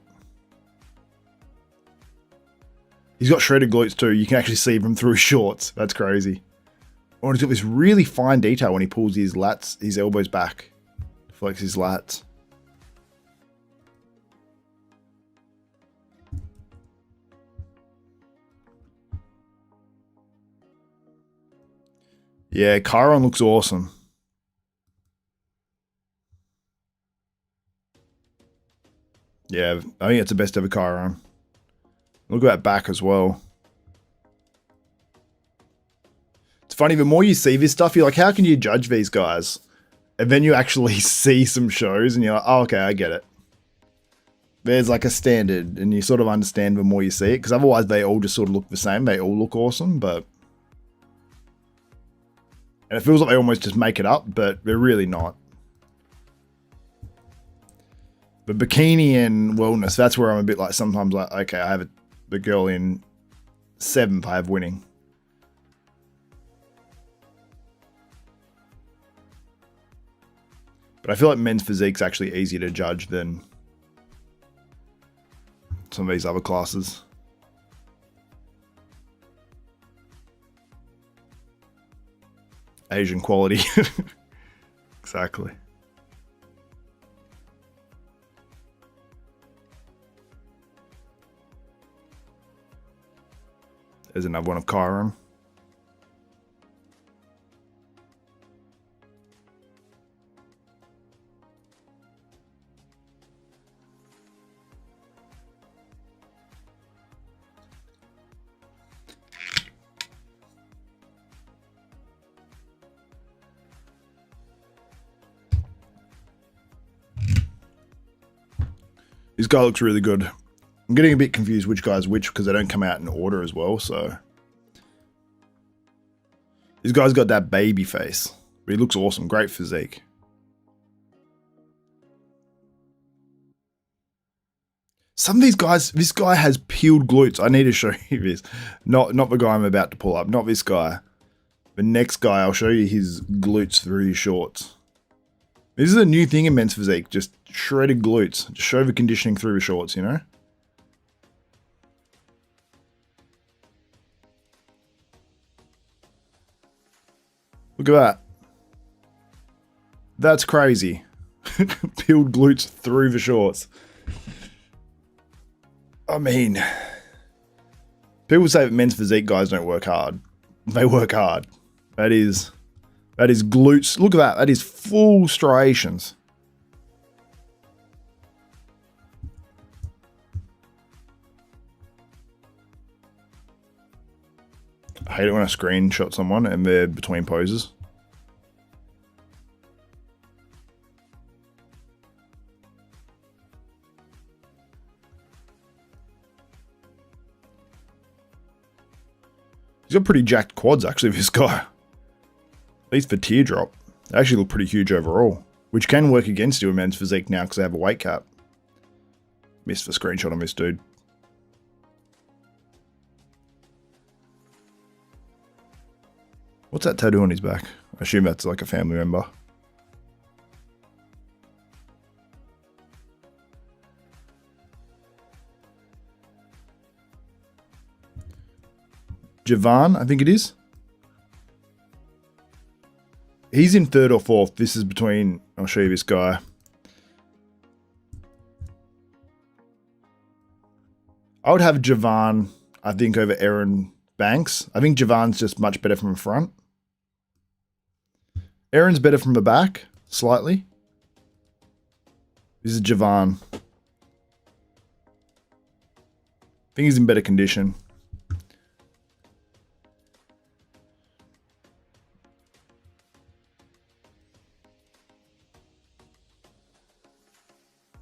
He's got shredded glutes too. You can actually see them through his shorts. That's crazy. Oh, and he's got this really fine detail when he pulls his lats, his elbows back, flex his lats. Yeah, Chiron looks awesome. Yeah, I think it's the best ever Chiron. Look at that back as well. It's funny, the more you see this stuff, you're like, how can you judge these guys? And then you actually see some shows and you're like, oh, okay, I get it. There's like a standard and you sort of understand the more you see it, because otherwise they all just sort of look the same. They all look awesome, but... And it feels like they almost just make it up, but they're really not. But bikini and wellness, that's where I'm a bit like, sometimes like, okay, I have the girl in 7th, I have winning. But I feel like men's physique's actually easier to judge than some of these other classes. Asian quality. Exactly. There's another one of Chiron. This guy looks really good. I'm getting a bit confused which guy's which because they don't come out in order as well, so. This guy's got that baby face. But he looks awesome. Great physique. Some of these guys, this guy has peeled glutes. I need to show you this. Not the guy I'm about to pull up. Not this guy. The next guy, I'll show you his glutes through his shorts. This is a new thing in men's physique. Just shredded glutes. Just show the conditioning through the shorts, you know? Look at that. That's crazy. Peeled glutes through the shorts. I mean, people say that men's physique guys don't work hard. They work hard. That is glutes. Look at that. That is full striations. I hate it when I screenshot someone and they're between poses. He's got pretty jacked quads, actually, this guy. At least for teardrop. They actually look pretty huge overall. Which can work against you in men's physique now because they have a weight cap. Missed the screenshot on this dude. What's that tattoo on his back? I assume that's like a family member. Javan, I think it is. He's in third or fourth. This is between, I'll show you this guy. I would have Javan, I think, over Aaron Banks. I think Javan's just much better from the front. Aaron's better from the back, slightly. This is Javan. I think he's in better condition.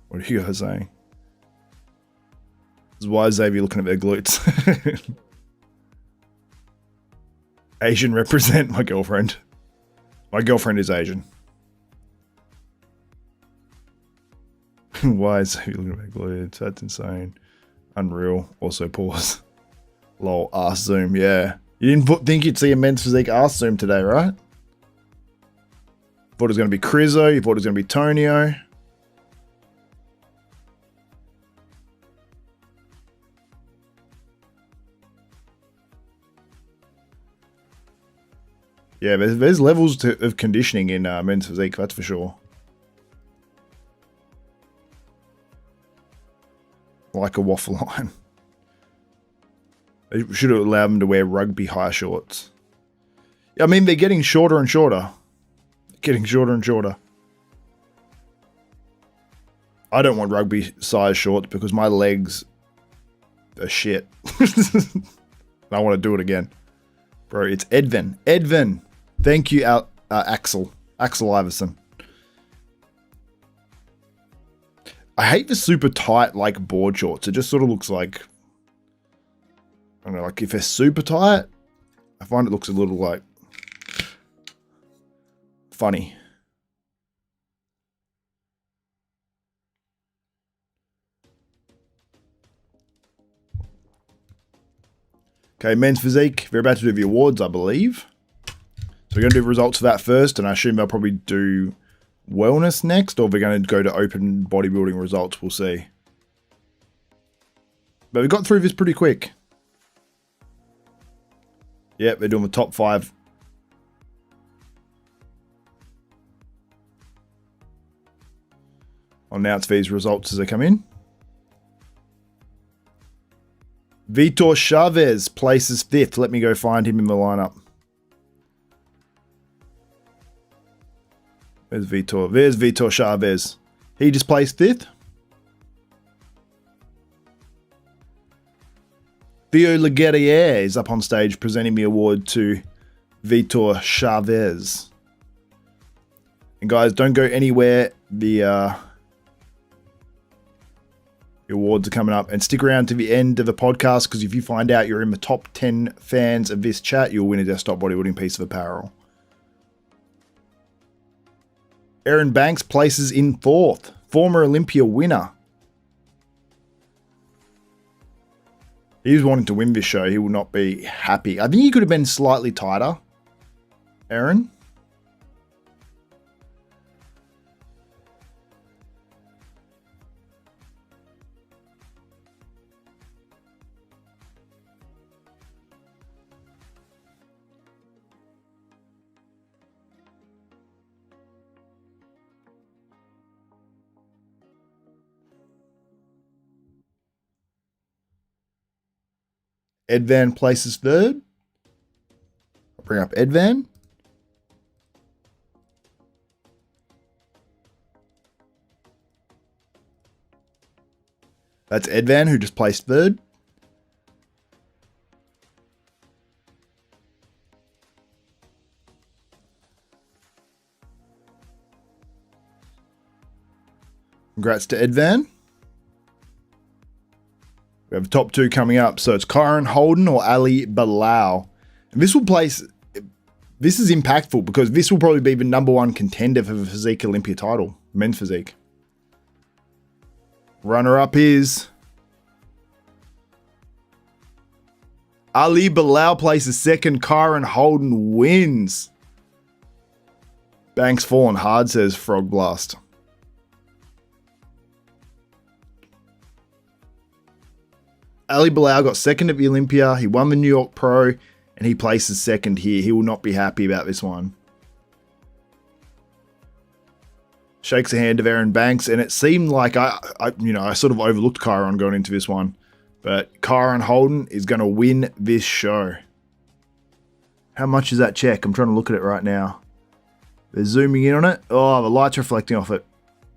What are you guys saying? This is why Xavier looking at their glutes. Asian represent my girlfriend. My girlfriend is Asian. Why is Xavier looking at their glutes? That's insane. Unreal. Also pause. Lol, arse zoom, yeah. You didn't think you'd see a men's physique arse zoom today, right? Thought it was going to be Krizo. You thought it was going to be Tonio. Yeah, there's levels of conditioning in men's physique, that's for sure. Like a waffle line. They should have allowed them to wear rugby high shorts. I mean, they're getting shorter and shorter. Getting shorter and shorter. I don't want rugby size shorts because my legs are shit. I want to do it again. Bro, it's Edvin. Edvin! Thank you, Axel. Axel Iverson. I hate the super tight, like, board shorts. It just sort of looks like... I don't know, like, if they're super tight, I find it looks a little, like... funny. Okay, men's physique. They're about to do the awards, I believe. So we're going to do results for that first, and I assume they'll probably do wellness next, or we're going to go to open bodybuilding results. We'll see. But we got through this pretty quick. Yep, they're doing the top 5. I'll announce these results as they come in. Vitor Chavez places 5th. Let me go find him in the lineup. There's Vitor. There's Vitor Chavez. He just placed 5th. Theo Leguerrier is up on stage presenting the award to Vitor Chavez. And guys, don't go anywhere. The awards are coming up. And stick around to the end of the podcast, because if you find out you're in the top 10 fans of this chat, you'll win a desktop bodybuilding piece of apparel. Aaron Banks places in 4th. Former Olympia winner. He was wanting to win this show. He will not be happy. I think he could have been slightly tighter, Aaron. Edvan places 3rd. I'll bring up Edvan. That's Edvan, who just placed 3rd. Congrats to Edvan. We have the top 2 coming up. So it's Kyron Holden or Ali Bilal. And this will place... This is impactful because this will probably be the #1 contender for the Physique Olympia title. Men's Physique. Runner-up is... Ali Bilal places 2nd. Kyron Holden wins. Banks fallen hard, says Frog Blast. Ali Bilal got 2nd at the Olympia. He won the New York Pro, and he places 2nd here. He will not be happy about this one. Shakes the hand of Aaron Banks, and it seemed like I sort of overlooked Kyron going into this one, but Kyron Holden is going to win this show. How much is that check? I'm trying to look at it right now. They're zooming in on it. Oh, the light's reflecting off it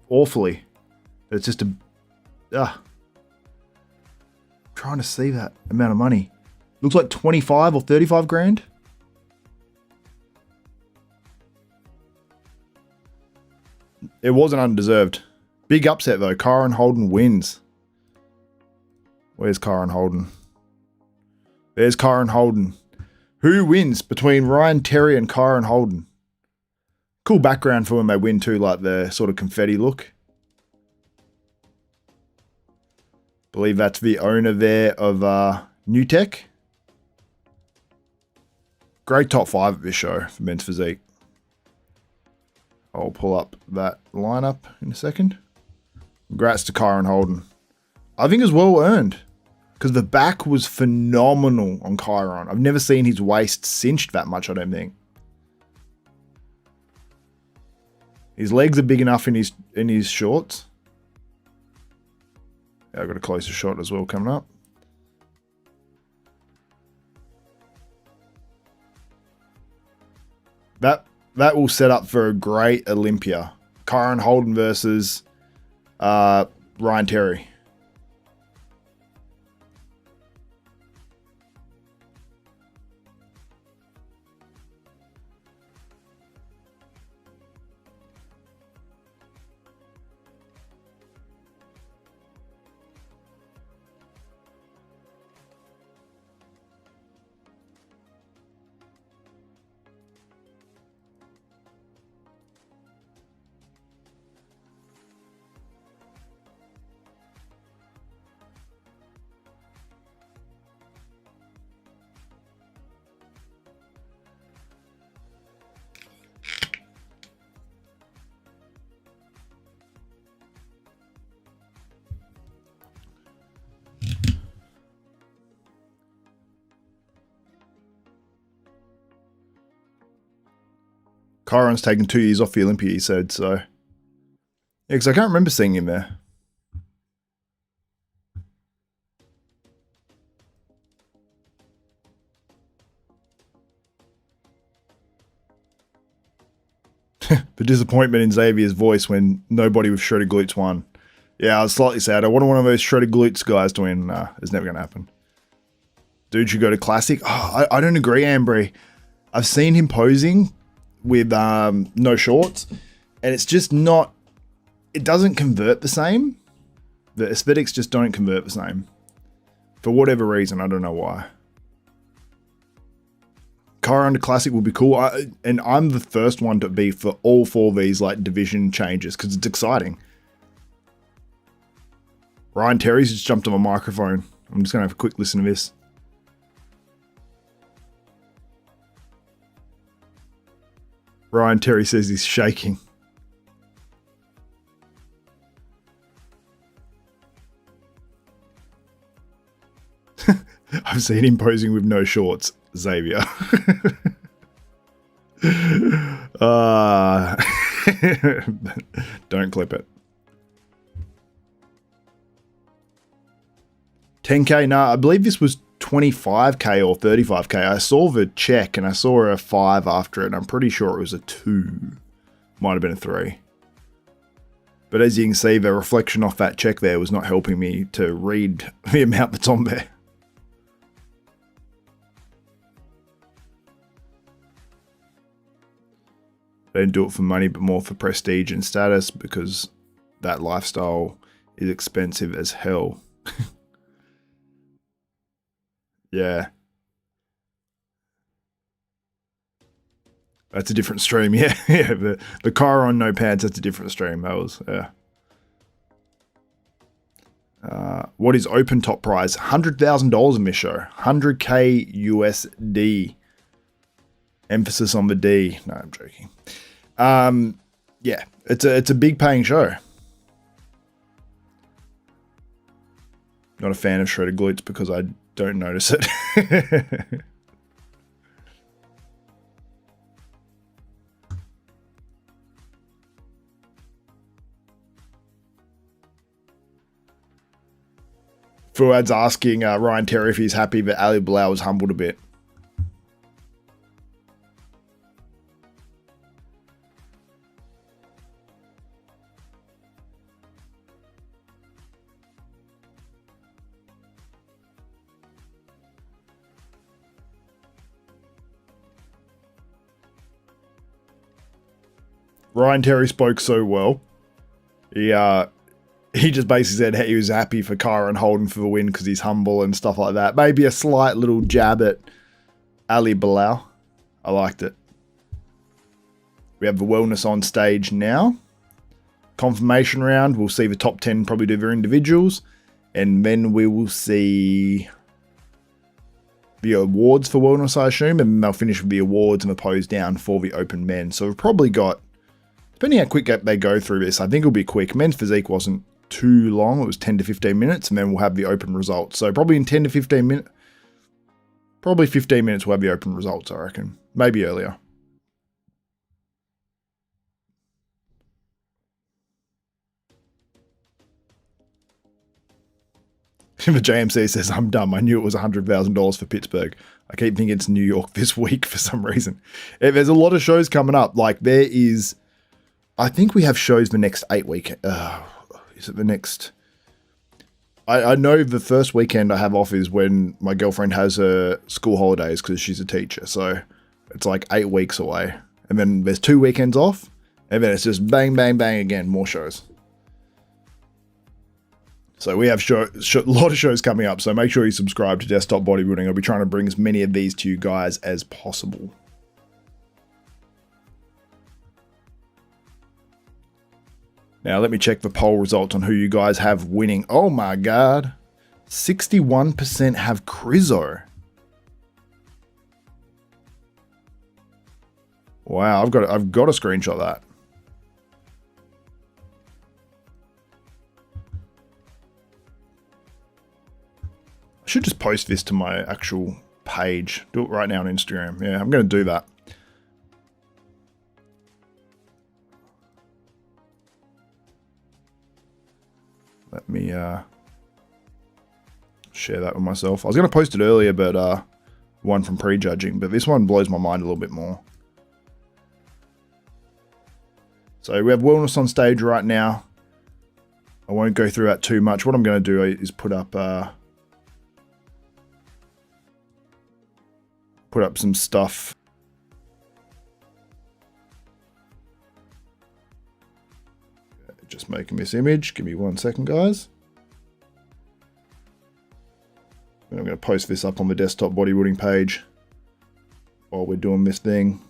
awfully. It's just a... trying to see that amount of money. Looks like 25 or 35 grand. It wasn't undeserved. Big upset though. Kyron Holden wins. Where's Kyron Holden? There's Kyron Holden. Who wins between Ryan Terry and Kyron Holden? Cool background for when they win too, like the sort of confetti look. Believe that's the owner there of New Tech. Great top 5 at this show for Men's Physique. I'll pull up that lineup in a second. Congrats to Kyron Holden. I think it was well earned because the back was phenomenal on Kyron. I've never seen his waist cinched that much, I don't think. His legs are big enough in his shorts. Yeah, I've got a closer shot as well coming up. That will set up for a great Olympia. Kyron Holden versus Ryan Terry. Chiron's taken 2 years off the Olympia, he said, so. Yeah, because I can't remember seeing him there. The disappointment in Xavier's voice when nobody with shredded glutes won. Yeah, I was slightly sad. I wanted one of those shredded glutes guys to win. Nah, it's never going to happen. Dude should go to Classic. Oh, I don't agree, Ambry. I've seen him posing with no shorts, and it's just not... It doesn't convert the same. The aesthetics just don't convert the same. For whatever reason, I don't know why. Chiron to Classic would be cool, and I'm the first one to be for all 4 of these like division changes because it's exciting. Ryan Terry's just jumped on my microphone. I'm just gonna have a quick listen to this. Ryan Terry says he's shaking. I've seen him posing with no shorts, Xavier. Don't clip it. 10K, no, I believe this was 25K or 35K. I saw the check and I saw a 5 after it, and I'm pretty sure it was a 2. Might have been a 3. But as you can see, the reflection off that check there was not helping me to read the amount that's on there. They don't do it for money, but more for prestige and status, because that lifestyle is expensive as hell. Yeah. That's a different stream, yeah. Yeah, the Chiron no pants, that's a different stream. That was, yeah. What is open top prize? $100,000 in this show. 100K USD. Emphasis on the D. No, I'm joking. Yeah, it's a big paying show. Not a fan of shredded glutes because I don't notice it. Fuad's asking Ryan Terry if he's happy that Ali Bilal was humbled a bit. Ryan Terry spoke so well. He just basically said he was happy for Chiron Holden for the win because he's humble and stuff like that. Maybe a slight little jab at Ali Bilal. I liked it. We have the wellness on stage now. Confirmation round. We'll see the top 10 probably do their individuals. And then we will see the awards for wellness, I assume. And they'll finish with the awards and the pose down for the open men. So we've probably got, depending how quick they go through this, I think it'll be quick. Men's physique wasn't too long. It was 10 to 15 minutes, and then we'll have the open results. So probably in 10 to 15 minutes, probably 15 minutes we'll have the open results, I reckon. Maybe earlier. The JMC says, I'm dumb. I knew it was $100,000 for Pittsburgh. I keep thinking it's New York this week for some reason. There's a lot of shows coming up. Like there is, I think we have shows the next 8 week. Is it the next? I know the first weekend I have off is when my girlfriend has her school holidays because she's a teacher. So it's like 8 weeks away. And then there's 2 weekends off. And then it's just bang, bang, bang again. More shows. So we have a lot of shows coming up. So make sure you subscribe to Desktop Bodybuilding. I'll be trying to bring as many of these to you guys as possible. Now, let me check the poll results on who you guys have winning. Oh my God. 61% have Krizo. Wow, I've got to screenshot that. I should just post this to my actual page. Do it right now on Instagram. Yeah, I'm going to do that. share that with myself. I was going to post it earlier, but one from prejudging, but this one blows my mind a little bit more. So we have wellness on stage right now. I won't go through that too much. What I'm going to do is put up some stuff. Just making this image. Give me 1 second, guys. And I'm going to post this up on the desktop bodybuilding page while we're doing this thing.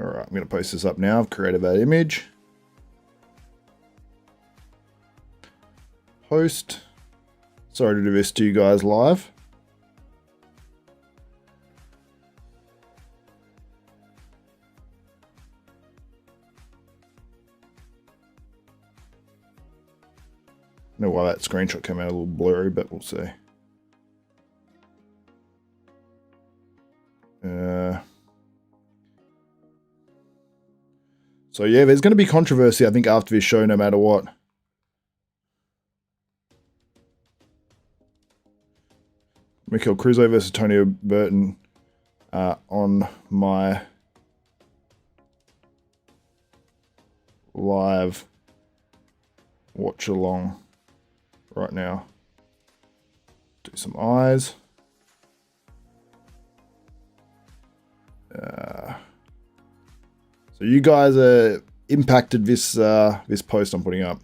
All right, I'm going to post this up now. I've created that image. Post. Sorry to do this to you guys live. I don't know why that screenshot came out a little blurry, but we'll see. So yeah, there's going to be controversy, I think, after this show, no matter what. Mikhail Krizo versus Tonio Burton on my live watch along right now. Do some eyes. So you guys impacted this this post I'm putting up.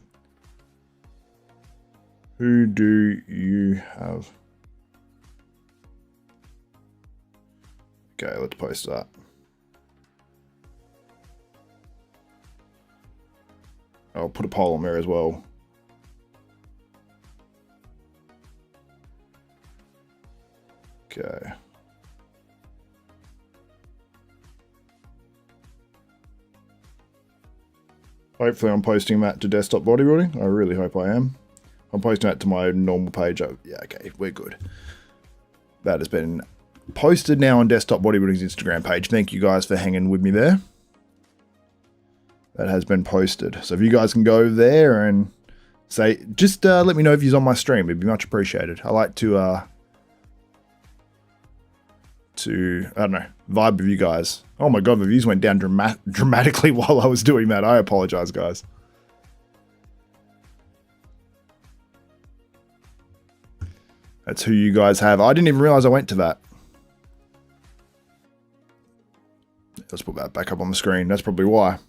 Who do you have? Okay, let's post that. I'll put a poll on there as well. Okay. Hopefully I'm posting that to desktop bodybuilding. I really hope I am. I'm posting that to my normal page. Yeah, okay, we're good. That has been posted now on desktop bodybuilding's Instagram page. Thank you guys for hanging with me there. That has been posted. So if you guys can go there and say, just let me know if you're on my stream. It'd be much appreciated. I like to I don't know, vibe with you guys. Oh my god, the views went down dramatically while I was doing that. I apologize, guys. That's who you guys have. I didn't even realize I went to that. Let's put that back up on the screen. That's probably why.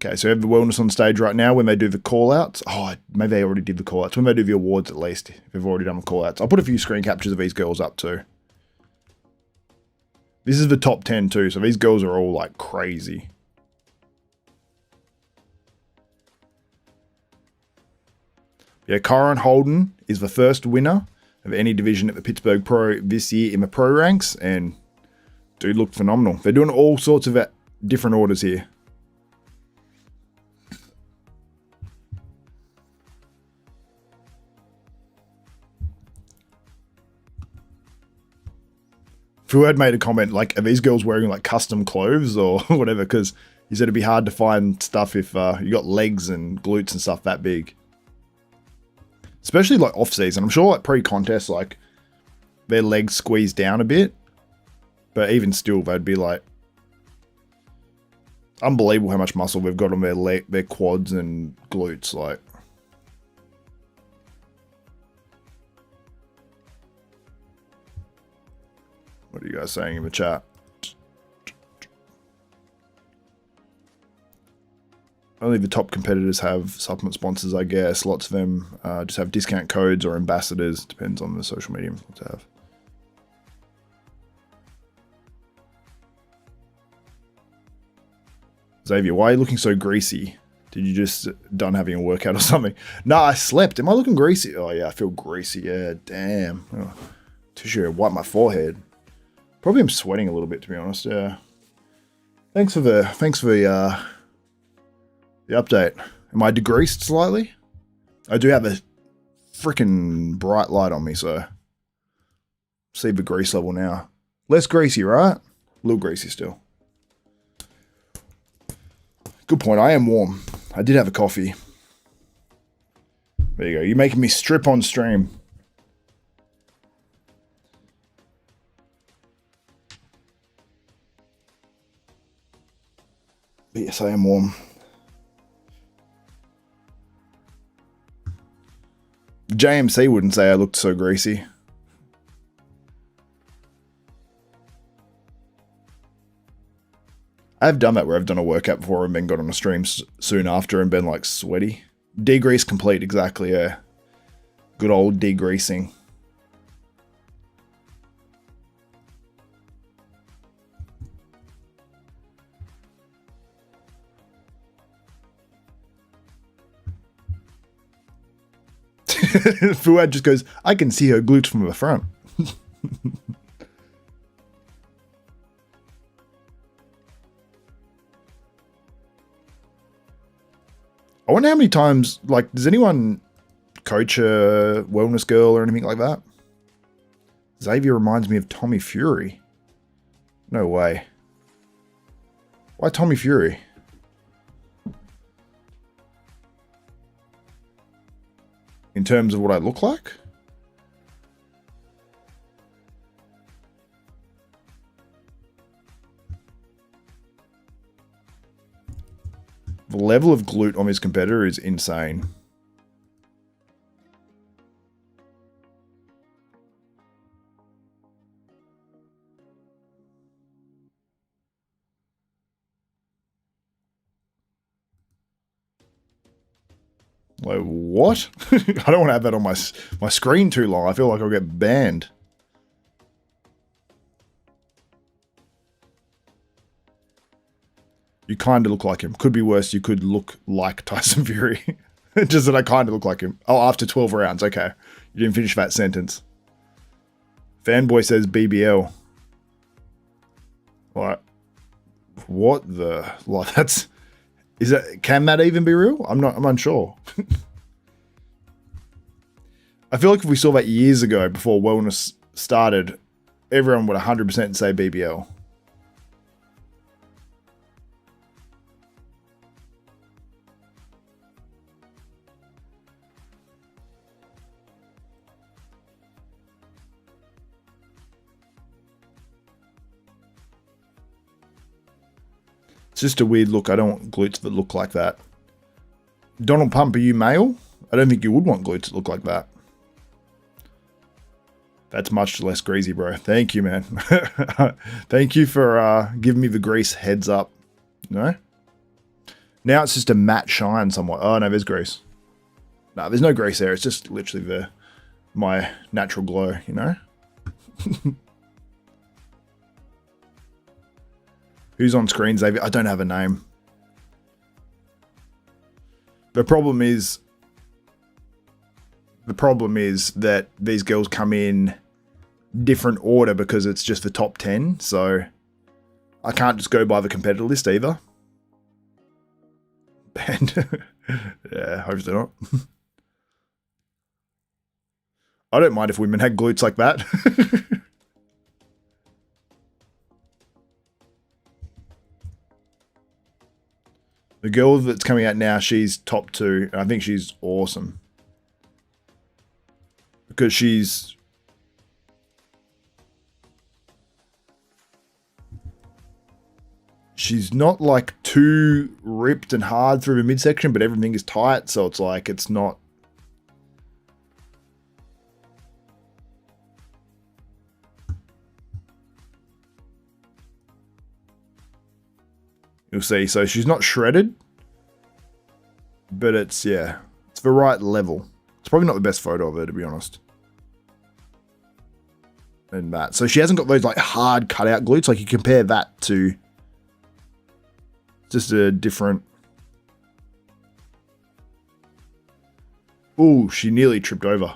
Okay, so we have the wellness on stage right now when they do the call-outs. Oh, maybe they already did the call-outs. When they do the awards, at least, if they've already done the call-outs. I'll put a few screen captures of these girls up too. This is the top 10 too, so these girls are all like crazy. Yeah, Kyron Holden is the first winner of any division at the Pittsburgh Pro this year in the pro ranks, and dude looked phenomenal. They're doing all sorts of different orders here. Fu had made a comment like, are these girls wearing like custom clothes or whatever? Because he said it'd be hard to find stuff if you got legs and glutes and stuff that big. Especially like off season. I'm sure like pre-contest, like their legs squeezed down a bit. But even still, they'd be like unbelievable how much muscle they've got on their quads and glutes. Like, what are you guys saying in the chat? Only the top competitors have supplement sponsors, I guess. Lots of them just have discount codes or ambassadors. Depends on the social media influence they have. Xavier, why are you looking so greasy? Did you just done having a workout or something? Nah, I slept. Am I looking greasy? Oh yeah, I feel greasy. Yeah, damn. Oh, tissue, wipe my forehead. Probably I'm sweating a little bit, to be honest. Yeah. Thanks for the update. Am I degreased slightly? I do have a freaking bright light on me, so see the grease level now. Less greasy, right? A little greasy still. Good point. I am warm. I did have a coffee. There you go. You're making me strip on stream. But yes, I am warm. JMC wouldn't say I looked so greasy. I've done that where I've done a workout before and then got on a stream soon after and been like sweaty. Degrease complete, exactly, yeah. Good old degreasing. Fuad just goes, I can see her glutes from the front. I wonder how many times, like, does anyone coach a wellness girl or anything like that? Xavier reminds me of Tommy Fury. No way. Why Tommy Fury? In terms of what I look like? The level of glute on his competitor is insane. Like, what? I don't want to have that on my screen too long. I feel like I'll get banned. You kind of look like him. Could be worse. You could look like Tyson Fury. Just that I kind of look like him. Oh, after 12 rounds. Okay. You didn't finish that sentence. Fanboy says BBL. What the... Like, that's... Is that... Can that even be real? I'm unsure. I feel like if we saw that years ago before wellness started, everyone would 100% say BBL. It's just a weird look. I don't want glutes that look like that. Donald Pump, are you male? I don't think you would want glutes that look like that. That's much less greasy, bro. Thank you, man. Thank you for giving me the grease heads up. No? Now it's just a matte shine somewhat. Oh, no, there's grease. No, there's no grease there. It's just literally my natural glow, you know? Who's on screen, Xavier? I don't have a name. The problem is that these girls come in different order because it's just the top 10. So I can't just go by the competitor list either. And yeah, hopefully not. I don't mind if women had glutes like that. The girl that's coming out now, she's top 2. And I think she's awesome. Because she's not like too ripped and hard through the midsection, but everything is tight, so it's like it's not. You'll see. So she's not shredded, but it's, yeah, it's the right level. It's probably not the best photo of her, to be honest. And that. So she hasn't got those like hard cutout glutes. Like you compare that to just a different. Ooh, she nearly tripped over.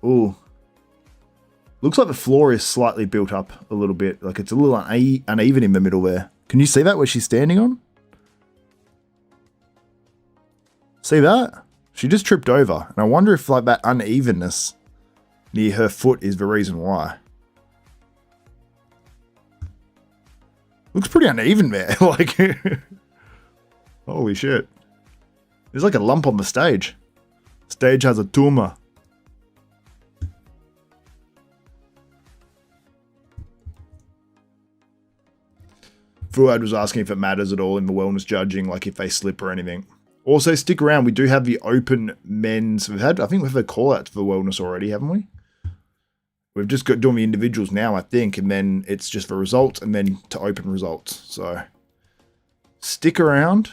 Ooh. Looks like the floor is slightly built up a little bit. Like it's a little uneven in the middle there. Can you see that where she's standing on? See that? She just tripped over. And I wonder if like that unevenness near her foot is the reason why. Looks pretty uneven there. Like, holy shit. There's like a lump on the stage. Stage has a tumor. Fuad was asking if it matters at all in the wellness judging, like if they slip or anything. Also, stick around. We do have the open men's. I think we've had a call out for the wellness already, haven't we? We've just got doing the individuals now, I think, and then it's just the results and then to open results. So stick around.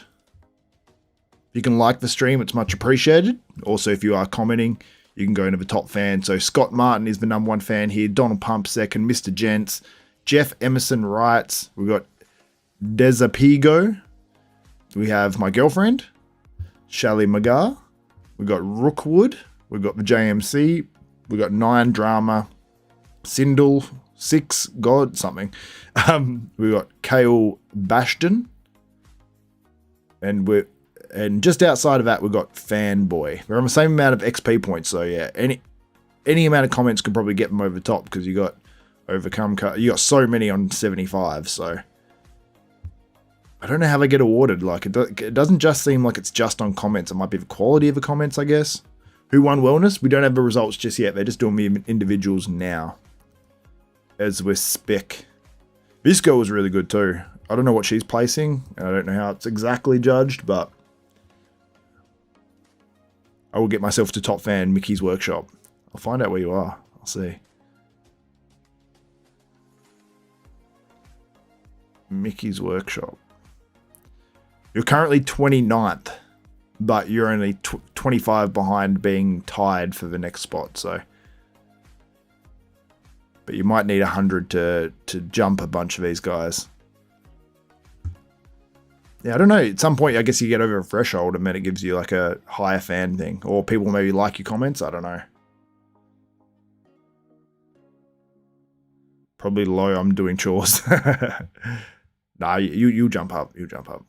If you can like the stream, it's much appreciated. Also, if you are commenting, you can go into the top fan. So Scott Martin is the #1 fan here. Donald Pump second. Mr. Gents. Jeff Emerson writes. We've got Desapigo. We have my girlfriend. Shally Magar. We've got Rookwood. We've got the JMC. We've got 9 Drama. Sindel. 6 God something. We've got Kale Bashton. And just outside of that, we've got Fanboy. We're on the same amount of XP points, so yeah, any amount of comments could probably get them over the top because you got overcome. You got so many on 75, so I don't know how they get awarded. Like it doesn't just seem like it's just on comments. It might be the quality of the comments, I guess. Who won wellness? We don't have the results just yet. They're just doing the individuals now. As we're spec. This girl was really good too. I don't know what she's placing. I don't know how it's exactly judged, but I will get myself to top fan Mickey's workshop. I'll find out where you are. I'll see. Mickey's workshop. You're currently 29th, but you're only 25 behind being tied for the next spot, so. But you might need 100 to jump a bunch of these guys. Yeah, I don't know. At some point, I guess you get over a threshold and then it gives you like a higher fan thing. Or people maybe like your comments. I don't know. Probably low. I'm doing chores. Nah, you jump up. You jump up.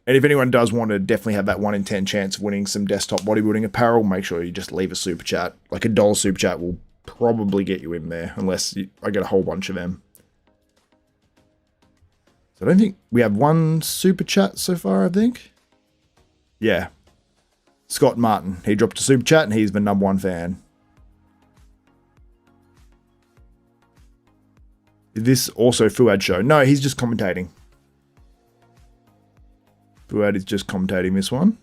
And if anyone does want to definitely have that 1 in 10 chance of winning some desktop bodybuilding apparel, make sure you just leave a super chat. Like a $1 super chat will probably get you in there. Unless I get a whole bunch of them. So I don't think we have 1 super chat so far, I think. Yeah. Scott Martin. He dropped a super chat and he's the #1 fan. Is this also Fuad show? No, he's just commentating. Fuad is just commentating this one.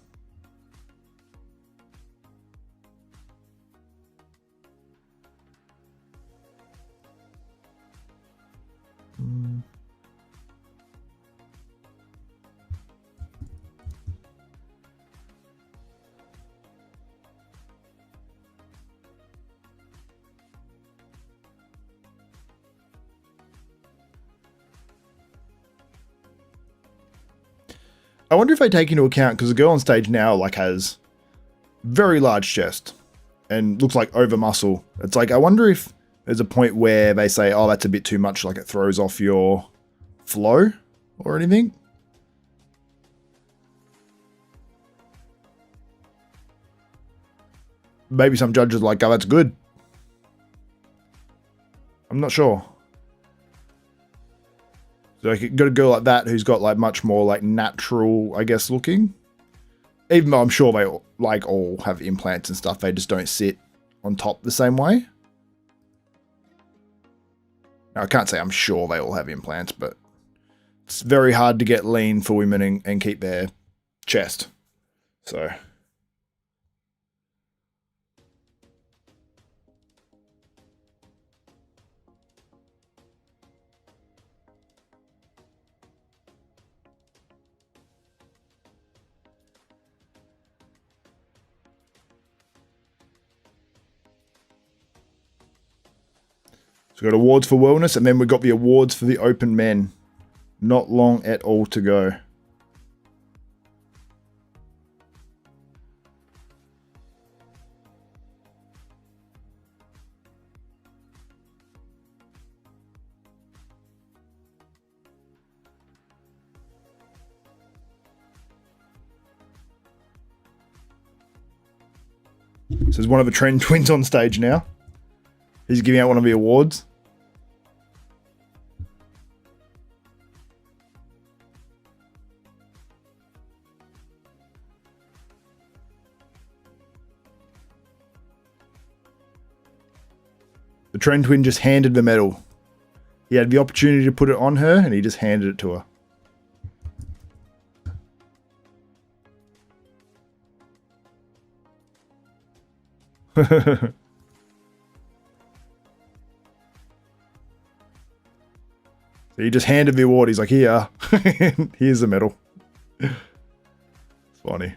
I wonder if they take into account, because the girl on stage now like has very large chest and looks like over muscle. It's like, I wonder if there's a point where they say, oh, that's a bit too much, like it throws off your flow or anything. Maybe some judges are like, oh, that's good. I'm not sure. So I got a girl like that who's got like much more like natural, I guess, looking. Even though I'm sure they like all have implants and stuff, they just don't sit on top the same way. Now I can't say I'm sure they all have implants, but it's very hard to get lean for women and keep their chest. So. So we've got awards for wellness, and then we've got the awards for the open men. Not long at all to go. So there's one of the Trend twins on stage now. He's giving out one of the awards. The Trend twin just handed the medal. He had the opportunity to put it on her, and he just handed it to her. So he just handed the award. He's like, here, here's the medal. It's funny.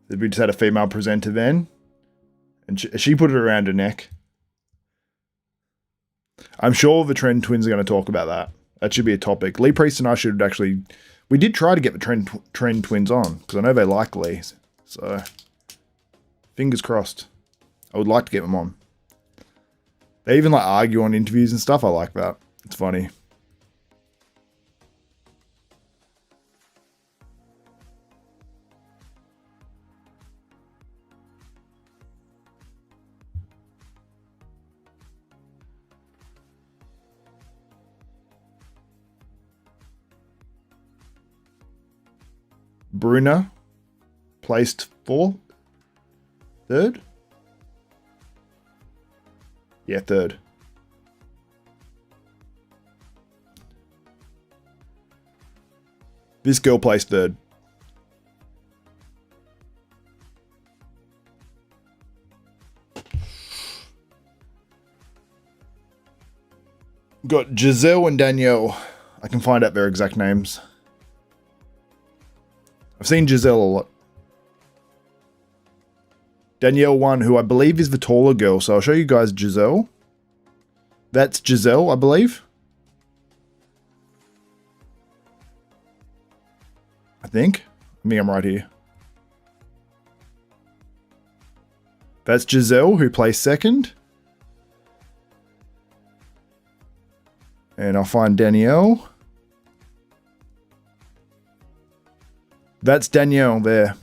We just had a female presenter then, and she put it around her neck. I'm sure the Trend twins are going to talk about that. That should be a topic. Lee Priest and I should actually... We did try to get the Trend twins on, because I know they like Lee. So, fingers crossed. I would like to get them on. They even like argue on interviews and stuff. I like that. It's funny. Brunner placed 4th? 3rd? Yeah, 3rd. This girl placed 3rd. Got Giselle and Danielle. I can find out their exact names. I've seen Giselle a lot. Danielle won, who I believe is the taller girl. So I'll show you guys Giselle. That's Giselle, I believe. I think I'm right here. That's Giselle, who placed 2nd. And I'll find Danielle. That's Danielle there.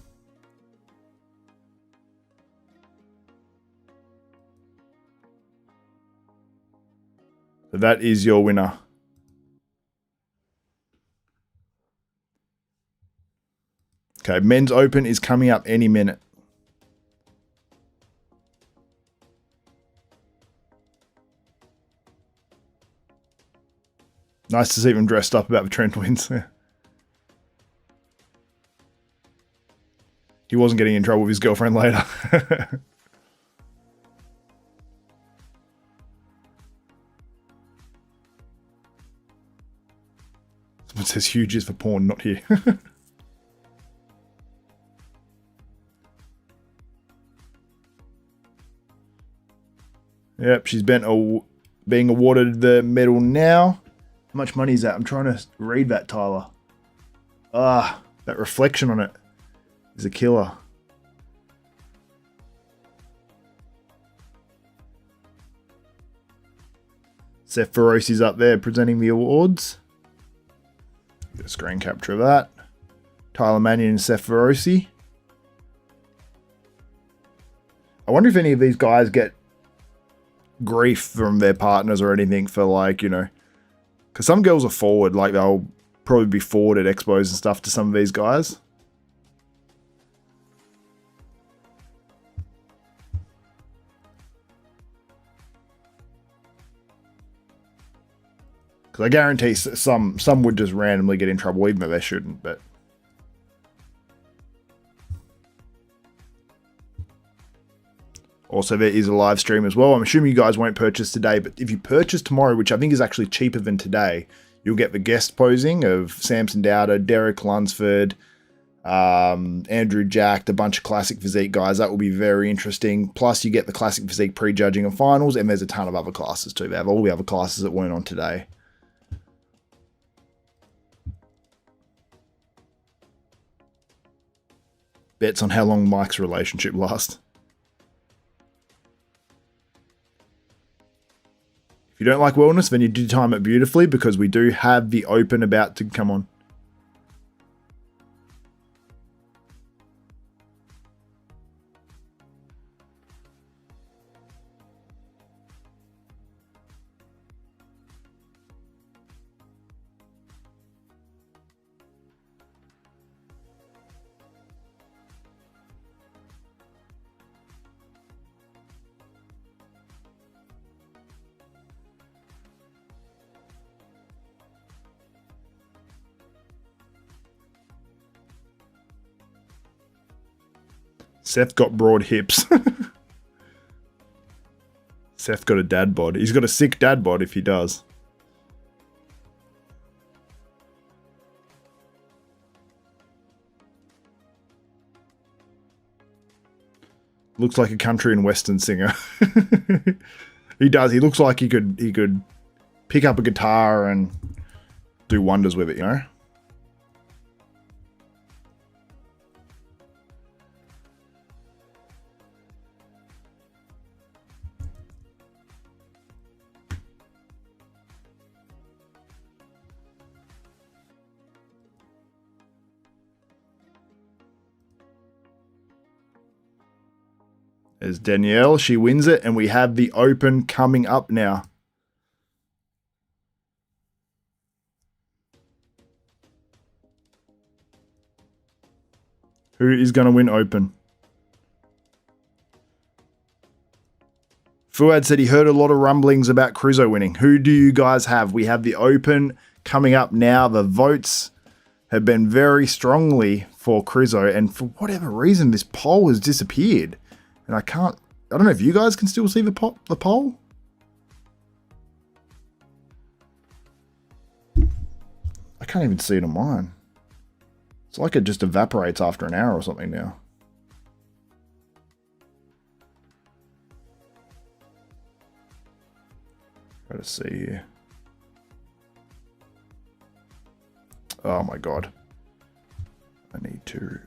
So that is your winner. Okay, men's open is coming up any minute. Nice to see them dressed up about the Trend twins. He wasn't getting in trouble with his girlfriend later. Someone says huge is for porn, not here. Yep, she's being awarded the medal now. How much money is that? I'm trying to read that, Tyler. Ah, that reflection on it is a killer. Seth Ferosi's up there presenting the awards. Get a screen capture of that. Tyler Mannion and Seth Ferosi. I wonder if any of these guys get grief from their partners or anything for, like, you know, because some girls are forward, like they'll probably be forward at expos and stuff to some of these guys. Because I guarantee some would just randomly get in trouble, even though they shouldn't, but... Also, there is a live stream as well. I'm assuming you guys won't purchase today, but if you purchase tomorrow, which I think is actually cheaper than today, you'll get the guest posing of Samson Dowder, Derek Lunsford, Andrew Jack, a bunch of classic physique guys. That will be very interesting. Plus, you get the classic physique prejudging and finals, and there's a ton of other classes too. They have all the other classes that weren't on today. Bets on how long Mike's relationship lasts. If you don't like wellness, then you do time it beautifully because we do have the Open about to come on. Seth got broad hips. Seth got a dad bod. He's got a sick dad bod if he does. Looks like a country and western singer. He does. He looks like he could pick up a guitar and do wonders with it, you know? There's Danielle. She wins it, and we have the Open coming up now. Who is going to win Open? Fuad said he heard a lot of rumblings about Krizo winning. Who do you guys have? We have the Open coming up now. The votes have been very strongly for Krizo, and for whatever reason, this poll has disappeared. And I don't know if you guys can still see the poll. I can't even see it on mine. It's like it just evaporates after an hour or something now. Try to see here. Oh my God. I need to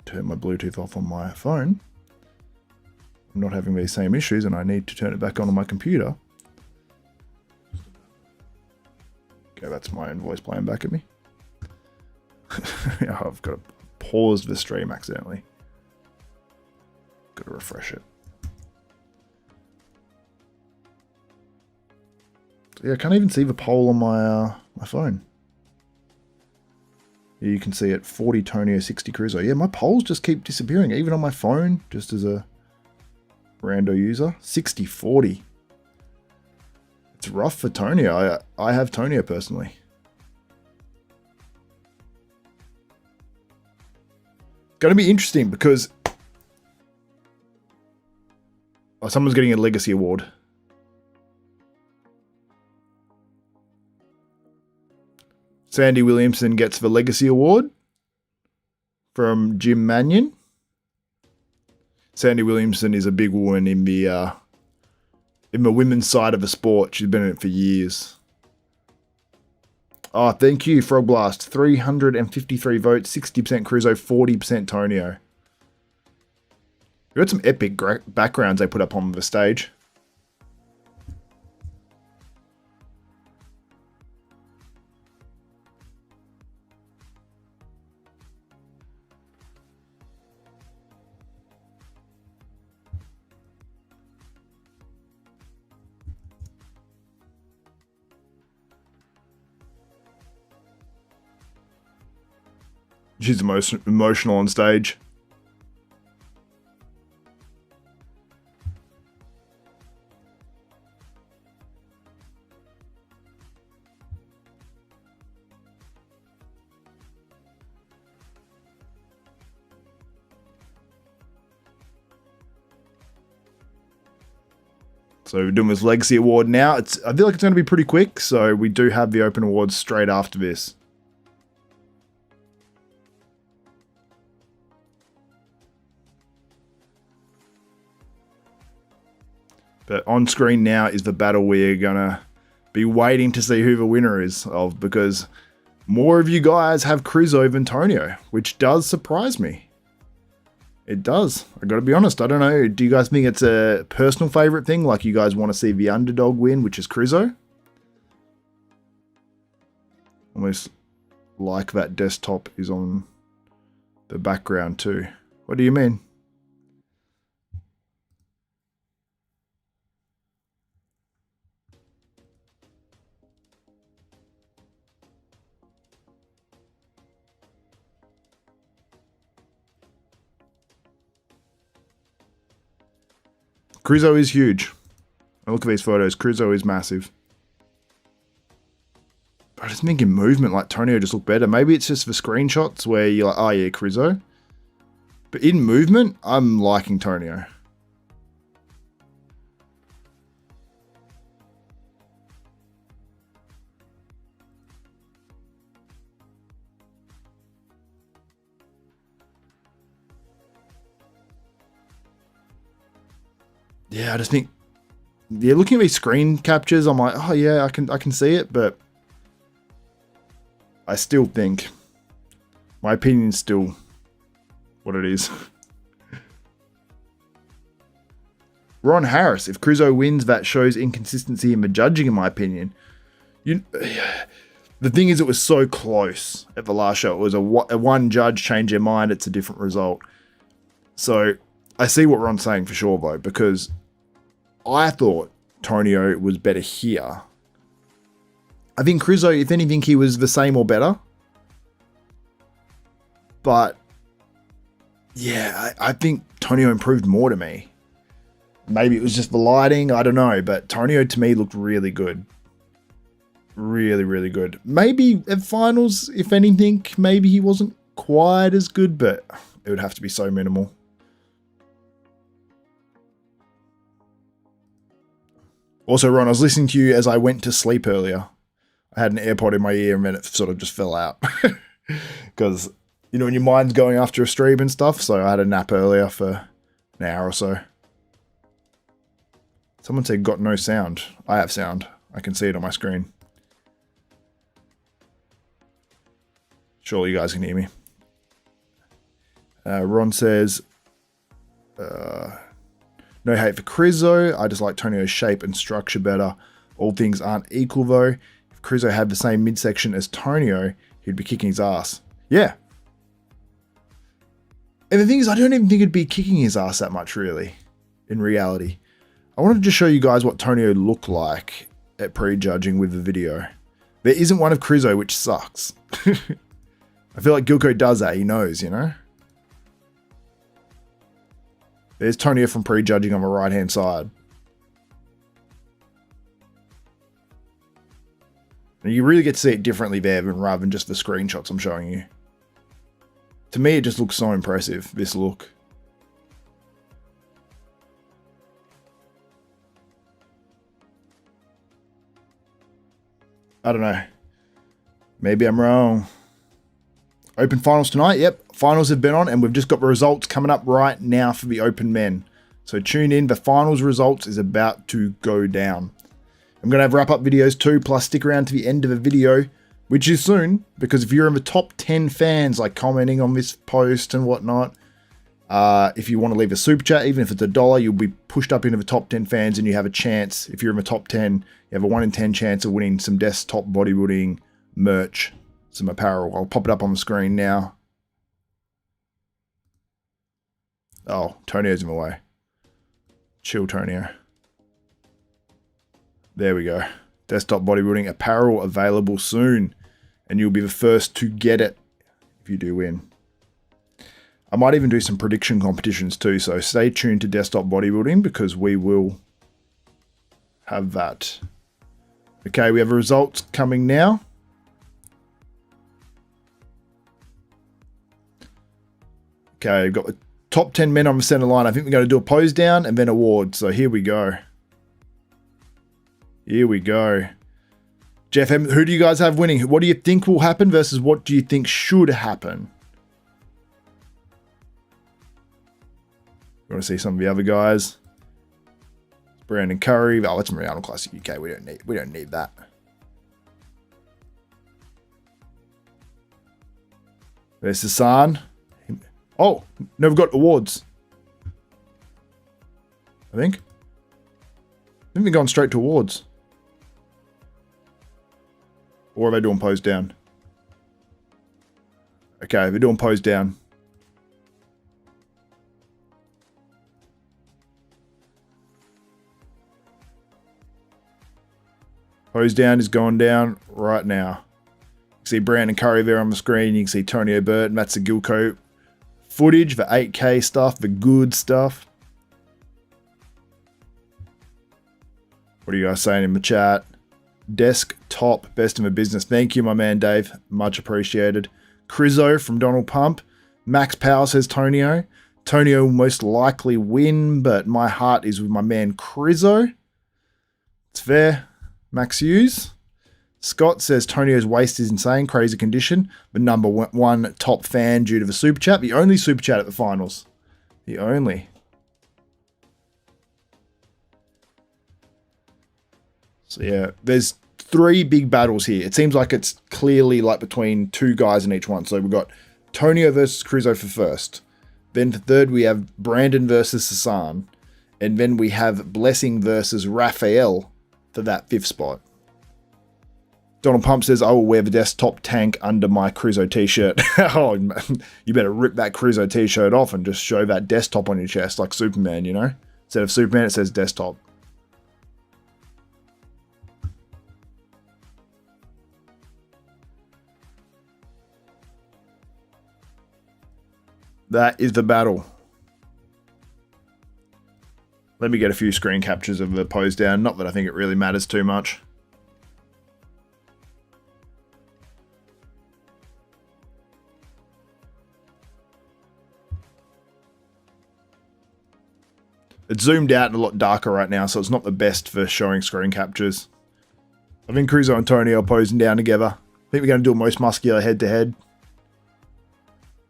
turn my Bluetooth off on my phone. I'm not having these same issues and I need to turn it back on my computer. Okay, that's my own voice playing back at me. I've got to pause the stream accidentally. Got to refresh it. So yeah, I can't even see the poll on my my phone. Here you can see it, 40 Tonio, 60 Krizo. Yeah, my polls just keep disappearing, even on my phone, just as a rando user. 60-40. It's rough for Tonio. I have Tonio personally. Going to be interesting because someone's getting a legacy award. Sandy Williamson gets the legacy award from Jim Mannion. Sandy Williamson is a big woman in the women's side of the sport. She's been in it for years. Oh, thank you, Frog Blast. 353 votes, 60% Krizo, 40% Tonio. We got some epic backgrounds they put up on the stage. She's the most emotional on stage. So we're doing this Legacy Award now. I feel like it's going to be pretty quick, so we do have the Open Awards straight after this. But on screen now is the battle we're going to be waiting to see who the winner is of, because more of you guys have Krizo than Tonio, which does surprise me. It does. I got to be honest. I don't know. Do you guys think it's a personal favorite thing? Like you guys want to see the underdog win, which is Krizo? Almost like that desktop is on the background too. What do you mean? Krizo is huge. I look at these photos. Krizo is massive. But I just think in movement, like Tonio just looked better. Maybe it's just the screenshots where you're like, oh yeah, Krizo. But in movement, I'm liking Tonio. Yeah, I just think, yeah, looking at these screen captures, I'm like, oh yeah, I can see it, but I still think my opinion's still what it is. Ron Harris, if Krizo wins, that shows inconsistency in the judging, in my opinion. The thing is, it was so close at the last show. It was a one judge changed their mind. It's a different result. So I see what Ron's saying for sure, though, because I thought Tonio was better here. I think Krizo, if anything, he was the same or better. But yeah, I think Tonio improved more to me. Maybe it was just the lighting, I don't know, but Tonio to me looked really good. Really, really good. Maybe at finals, if anything, maybe he wasn't quite as good, but it would have to be so minimal. Also, Ron, I was listening to you as I went to sleep earlier. I had an AirPod in my ear and then it sort of just fell out. Because, you know, when your mind's going after a stream and stuff, so I had a nap earlier for an hour or so. Someone said got no sound. I have sound. I can see it on my screen. Surely you guys can hear me. Ron says, no hate for Krizo. I just like Tonio's shape and structure better. All things aren't equal though. If Krizo had the same midsection as Tonio, he'd be kicking his ass. Yeah. And the thing is, I don't even think he'd be kicking his ass that much, really, in reality. I wanted to just show you guys what Tonio looked like at prejudging with the video. There isn't one of Krizo, which sucks. I feel like Gilko does that. He knows, you know? There's Tonio from prejudging on the right-hand side. And you really get to see it differently there rather than just the screenshots I'm showing you. To me, it just looks so impressive, this look. I don't know. Maybe I'm wrong. Open finals tonight. Yep, finals have been on and we've just got the results coming up right now for the Open Men. So tune in. The finals results is about to go down. I'm going to have wrap-up videos too, plus stick around to the end of the video, which is soon, because if you're in the top 10 fans, like commenting on this post and whatnot, if you want to leave a super chat, even if it's $1, you'll be pushed up into the top 10 fans and you have a chance. If you're in the top 10, you have a 1 in 10 chance of winning some desktop bodybuilding merch, some apparel. I'll pop it up on the screen now. Oh, Tonio's in the way. Chill, Tonio. There we go. Desktop bodybuilding apparel available soon. And you'll be the first to get it if you do win. I might even do some prediction competitions too, so stay tuned to Desktop Bodybuilding because we will have that. Okay, we have the results coming now. Okay, we've got the top 10 men on the center line. I think we're going to do a pose down and then awards. So here we go. Here we go. Jeff M, who do you guys have winning? What do you think will happen versus what do you think should happen? You want to see some of the other guys? Brandon Curry. Oh, that's Mariano Classic UK. We don't need that. There's Sasan. Oh, never got awards. I think they're going straight to awards. Or are they doing pose down? Okay, they're doing pose down. Pose down is going down right now. You can see Brandon Curry there on the screen. You can see Tonio Burton. That's the Gilco footage, the 8K stuff, the good stuff. What are you guys saying in the chat? Desktop, best in the business. Thank you, my man Dave. Much appreciated. Krizo from Donald Pump. Max Power says Tonio. Tonio will most likely win, but my heart is with my man Krizo. It's fair. Max Hughes. Scott says Tonio's waist is insane, crazy condition, but number one top fan due to the super chat. The only super chat at the finals. The only. So yeah, there's 3 big battles here. It seems like it's clearly like between 2 guys in each one. So we've got Tonio versus Krizo for first. Then for third, we have Brandon versus Sasan. And then we have Blessing versus Rafael for that 5th spot. Donald Pump says, I will wear the desktop tank under my Krizo t-shirt. Oh, man, you better rip that Krizo t-shirt off and just show that desktop on your chest like Superman, you know? Instead of Superman, it says desktop. That is the battle. Let me get a few screen captures of the pose down. Not that I think it really matters too much. It's zoomed out and a lot darker right now, so it's not the best for showing screen captures. I think Krizo and Tonio are posing down together. I think we're going to do a most muscular head-to-head.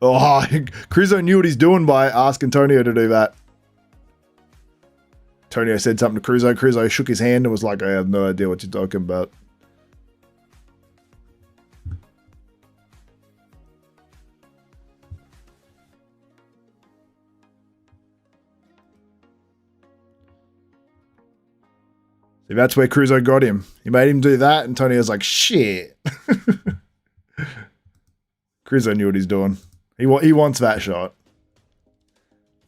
Oh, Krizo knew what he's doing by asking Tonio to do that. Tonio said something to Krizo. Krizo shook his hand and was like, I have no idea what you're talking about. See, that's where Krizo got him. He made him do that, and Tonio's like, shit. Krizo knew what he's doing. He wants that shot.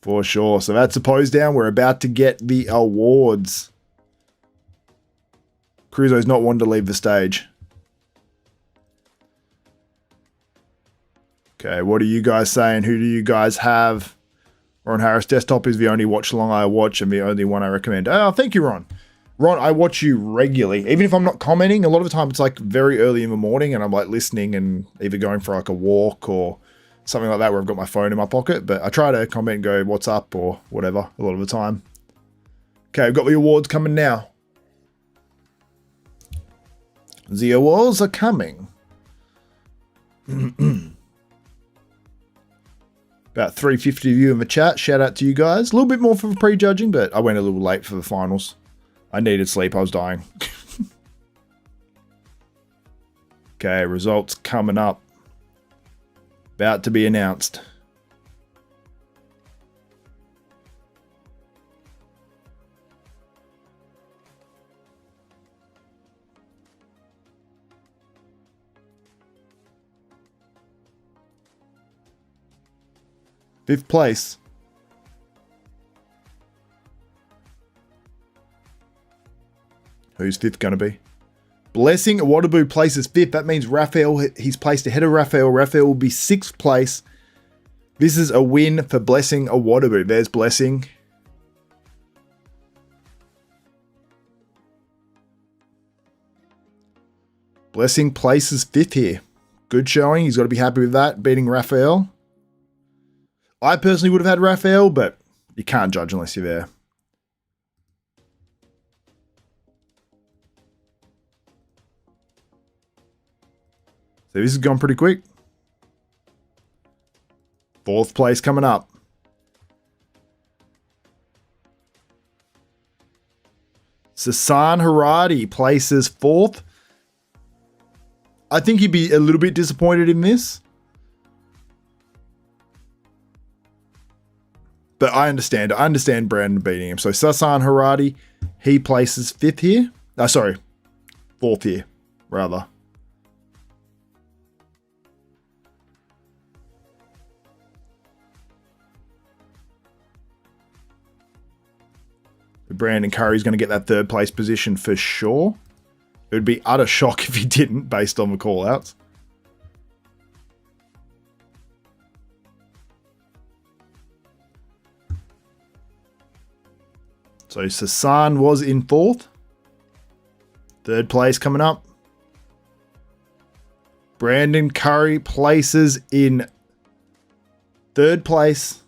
For sure. So that's a pose down. We're about to get the awards. Krizo's not one to leave the stage. Okay, what are you guys saying? Who do you guys have? Ron Harris Desktop is the only watch along I watch and the only one I recommend. Oh, thank you, Ron. Ron, I watch you regularly. Even if I'm not commenting, a lot of the time it's like very early in the morning and I'm like listening and either going for like a walk or something like that where I've got my phone in my pocket. But I try to comment and go, what's up or whatever a lot of the time. Okay, we've got the awards coming now. The awards are coming. About 350 of you in the chat. Shout out to you guys. A little bit more for the pre-judging, but I went a little late for the finals. I needed sleep. I was dying. Okay, results coming up. About to be announced. Fifth place. Who's fifth going to be? Blessing Awadabu places fifth. That means Rafael, he's placed ahead of Rafael. Rafael will be sixth place. This is a win for Blessing Awadabu. There's Blessing. Blessing places fifth here. Good showing. He's got to be happy with that, beating Rafael. I personally would have had Rafael, but you can't judge unless you're there. So this has gone pretty quick. Fourth place coming up. Sasan Heirati places fourth. I think he'd be a little bit disappointed in this. But I understand Brandon beating him. So Sasan Heirati, he places 5th here. Sorry, 4th here, rather. Brandon Curry's going to get that 3rd place position for sure. It would be utter shock if he didn't, based on the call-outs. So Sasan was in 4th. 3rd place coming up. Brandon Curry places in 3rd place.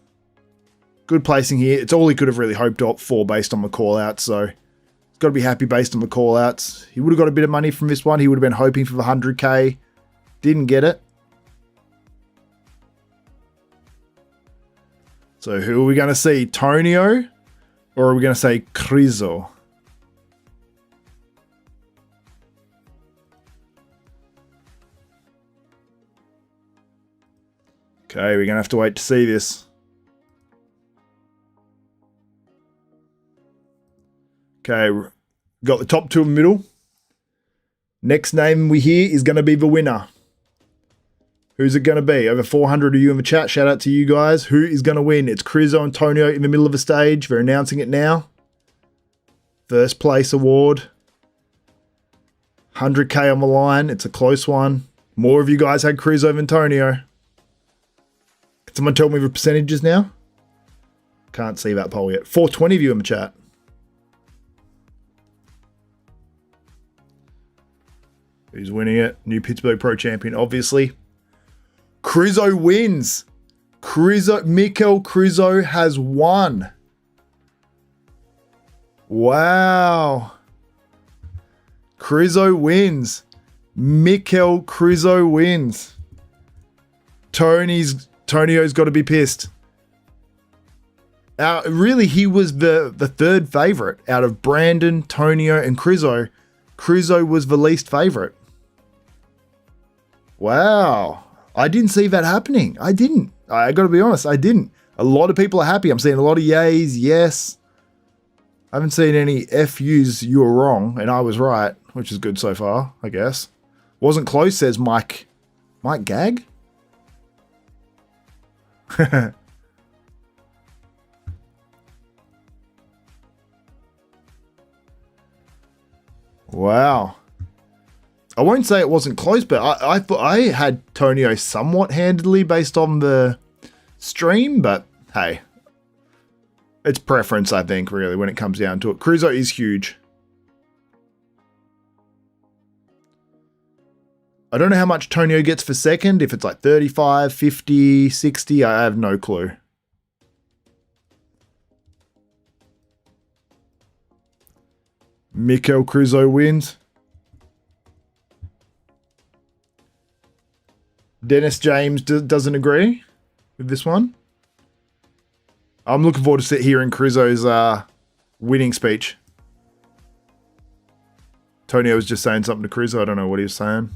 Good placing here. It's all he could have really hoped for based on the call-outs. So he's got to be happy based on the call-outs. He would have got a bit of money from this one. He would have been hoping for the 100K. Didn't get it. So who are we going to see? Tonio? Or are we going to say Krizo? Okay, we're going to have to wait to see this. Okay, got the top 2 in the middle. Next name we hear is going to be the winner. Who's it going to be? Over 400 of you in the chat. Shout out to you guys. Who is going to win? It's Krizo and Tonio in the middle of the stage. They're announcing it now. 1st place award. 100K on the line. It's a close one. More of you guys had Krizo than Tonio. Can someone tell me the percentages now? Can't see that poll yet. 420 of you in the chat. Who's winning it? New Pittsburgh Pro champion, obviously. Krizo wins. Mikel Krizo has won. Wow. Krizo wins. Mikel Krizo wins. Tonio's got to be pissed. Really, he was the 3rd favorite out of Brandon, Tonio, and Krizo. Krizo was the least favorite. Wow. I didn't see that happening. I didn't. I got to be honest, I didn't. A lot of people are happy. I'm seeing a lot of yays, yes. I haven't seen any FUs, you were wrong, and I was right, which is good so far, I guess. Wasn't close, says Mike. Mike Gag? Wow. I won't say it wasn't close, but I thought I had Tonio somewhat handily based on the stream, but hey, it's preference, I think, really, when it comes down to it. Krizo is huge. I don't know how much Tonio gets for 2nd, if it's like 35, 50, 60, I have no clue. Mikel Krizo wins. Dennis James doesn't agree with this one. I'm looking forward to hearing Krizo's winning speech. Tonio was just saying something to Krizo. I don't know what he was saying.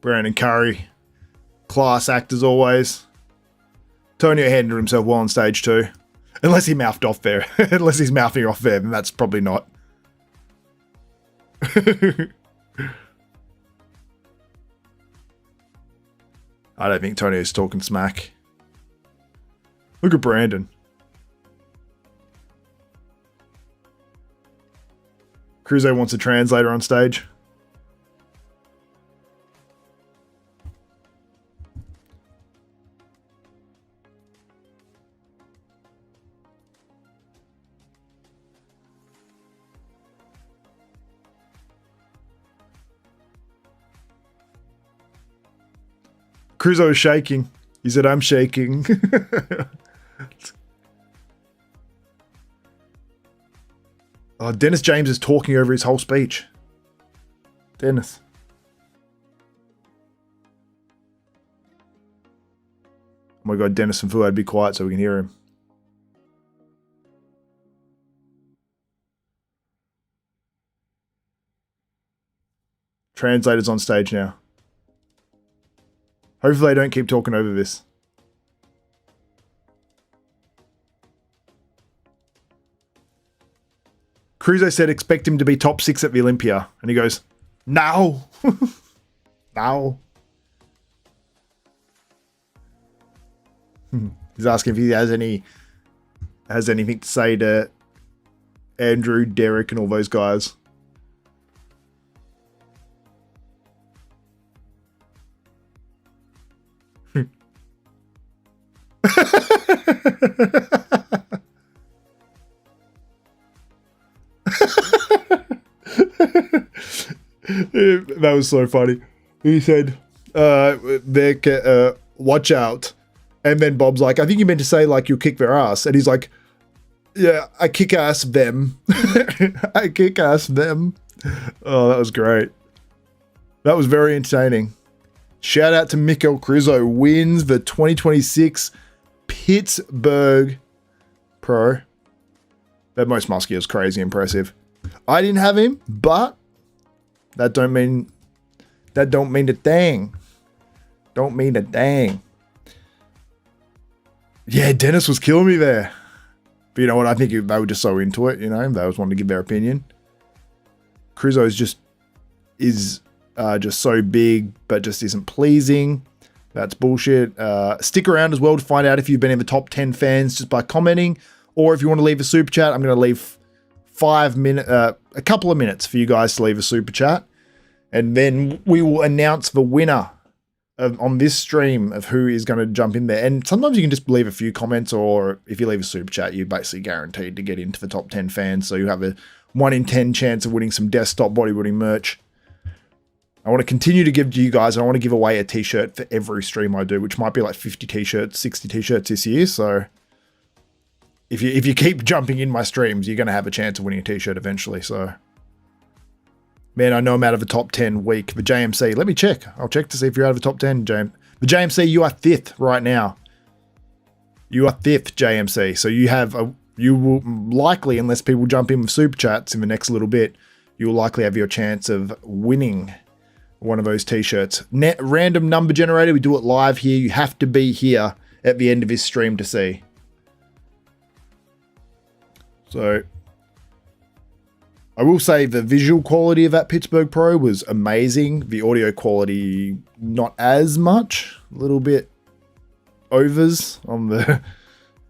Brandon Curry, class act as always. Tonio handled himself well on stage too. Unless he mouthed off there. Unless he's mouthing off there, then that's probably not. I don't think Tonio's talking smack. Look at Brandon. Krizo wants a translator on stage. Krizo is shaking. He said, I'm shaking. Oh, Dennis James is talking over his whole speech. Dennis. Oh my God, Dennis and Fuad, be quiet so we can hear him. Translator's on stage now. Hopefully I don't keep talking over this. Krizo said expect him to be top 6 at the Olympia. And he goes, no. No. He's asking if he has anything to say to Andrew, Derek, and all those guys. That was so funny. He said, watch out. And then Bob's like, I think you meant to say, like, you'll kick their ass. And he's like, yeah, I kick ass them. I kick ass them. Oh, that was great. That was very entertaining. Shout out to Mikael Krizo, wins the 2026 Pittsburgh Pro. That most muscular is crazy impressive. I didn't have him, but that don't mean a thing. Don't mean a thing. Yeah, Dennis was killing me there. But you know what? I think they were just so into it, you know. They always wanted to give their opinion. Krizo is just so big, but just isn't pleasing. That's bullshit. Stick around as well to find out if you've been in the top 10 fans just by commenting, or if you want to leave a super chat. I'm going to leave a couple of minutes for you guys to leave a super chat, and then we will announce the winner on this stream of who is going to jump in there. And sometimes you can just leave a few comments, or if you leave a super chat, you're basically guaranteed to get into the top 10 fans. So you have a 1 in 10 chance of winning some desktop bodybuilding merch. I want to continue to give to you guys. I want to give away a t-shirt for every stream I do, which might be like 50 t-shirts, 60 t-shirts this year. So if you keep jumping in my streams, you're going to have a chance of winning a t-shirt eventually. So, man, I know I'm out of the top 10 week. The JMC, let me check. I'll check to see if you're out of the top 10, James. The JMC, you are 5th right now. You are 5th, JMC. So you will likely, unless people jump in with super chats in the next little bit, you will likely have your chance of winning one of those t-shirts. Random number generator. We do it live here. You have to be here at the end of this stream to see. So I will say the visual quality of that Pittsburgh Pro was amazing. The audio quality, not as much. A little bit overs on the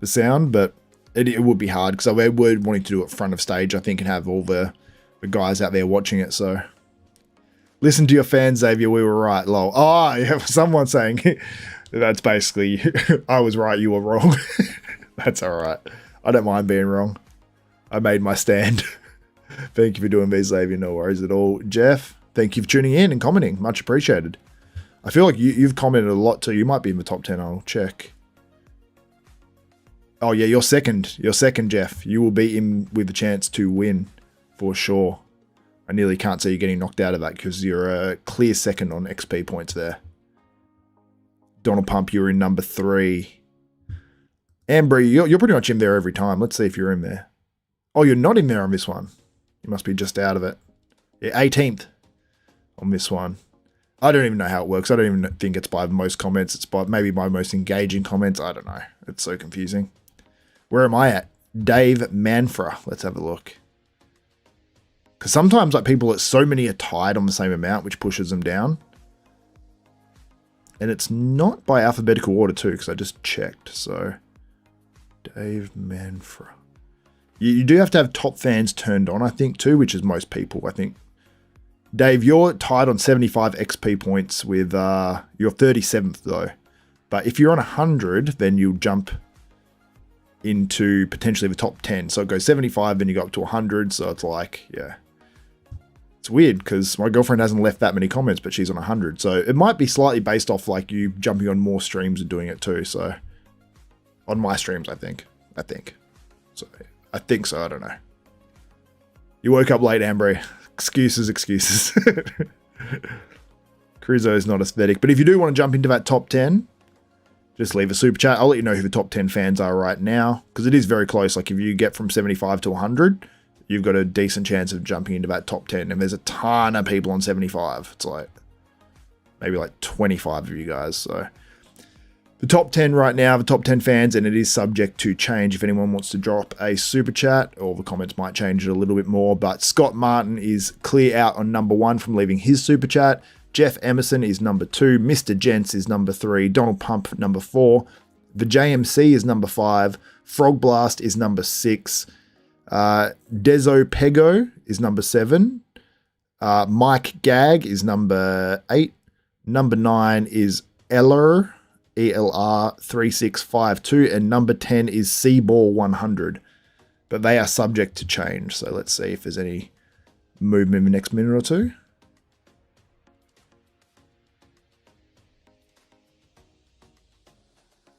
sound, but it would be hard because I would wanting to do it front of stage, I think, and have all the guys out there watching it. So listen to your fans, Xavier. We were right, lol. Oh, yeah, someone saying that's basically I was right, you were wrong. That's all right. I don't mind being wrong. I made my stand. Thank you for doing these, Xavier. No worries at all. Jeff, thank you for tuning in and commenting. Much appreciated. I feel like you've commented a lot too. You might be in the top 10. I'll check. Oh, yeah, you're second. You're second, Jeff. You will be in with a chance to win for sure. I nearly can't see you getting knocked out of that because you're a clear second on XP points there. Donald Pump, you're in number 3. Ambry, you're pretty much in there every time. Let's see if you're in there. Oh, you're not in there on this one. You must be just out of it. Yeah, 18th on this one. I don't even know how it works. I don't even think it's by the most comments. It's by maybe my most engaging comments. I don't know. It's so confusing. Where am I at? Dave Manfra. Let's have a look. Because sometimes like people, so many are tied on the same amount, which pushes them down. And it's not by alphabetical order too, because I just checked. So, Dave Manfra. You do have to have top fans turned on, I think, too, which is most people, I think. Dave, you're tied on 75 XP points with, you're 37th, though. But if you're on 100, then you'll jump into potentially the top 10. So it goes 75, then you go up to 100. So it's like, yeah. It's weird, because my girlfriend hasn't left that many comments, but she's on 100. So it might be slightly based off, like, you jumping on more streams and doing it, too. So, on my streams, I think. So, I think so, I don't know. You woke up late, Ambry. Excuses. Krizo is not aesthetic. But if you do want to jump into that top 10, just leave a super chat. I'll let you know who the top 10 fans are right now, because it is very close. Like, if you get from 75 to 100, you've got a decent chance of jumping into that top 10. And there's a ton of people on 75. It's like maybe like 25 of you guys. So the top 10 right now, the top 10 fans, and it is subject to change if anyone wants to drop a super chat, or the comments might change it a little bit more. But Scott Martin is clear out on number 1 from leaving his super chat. Jeff Emerson is number 2. Mr. Gents is number 3. Donald Pump number 4. The JMC is number 5. Frog Blast is number 6. Dezo Pego is number 7. Mike Gag is number 8. Number 9 is Eller, ELR 3652, and number 10 is Seaball 100. But they are subject to change, so let's see if there's any movement in the next minute or two.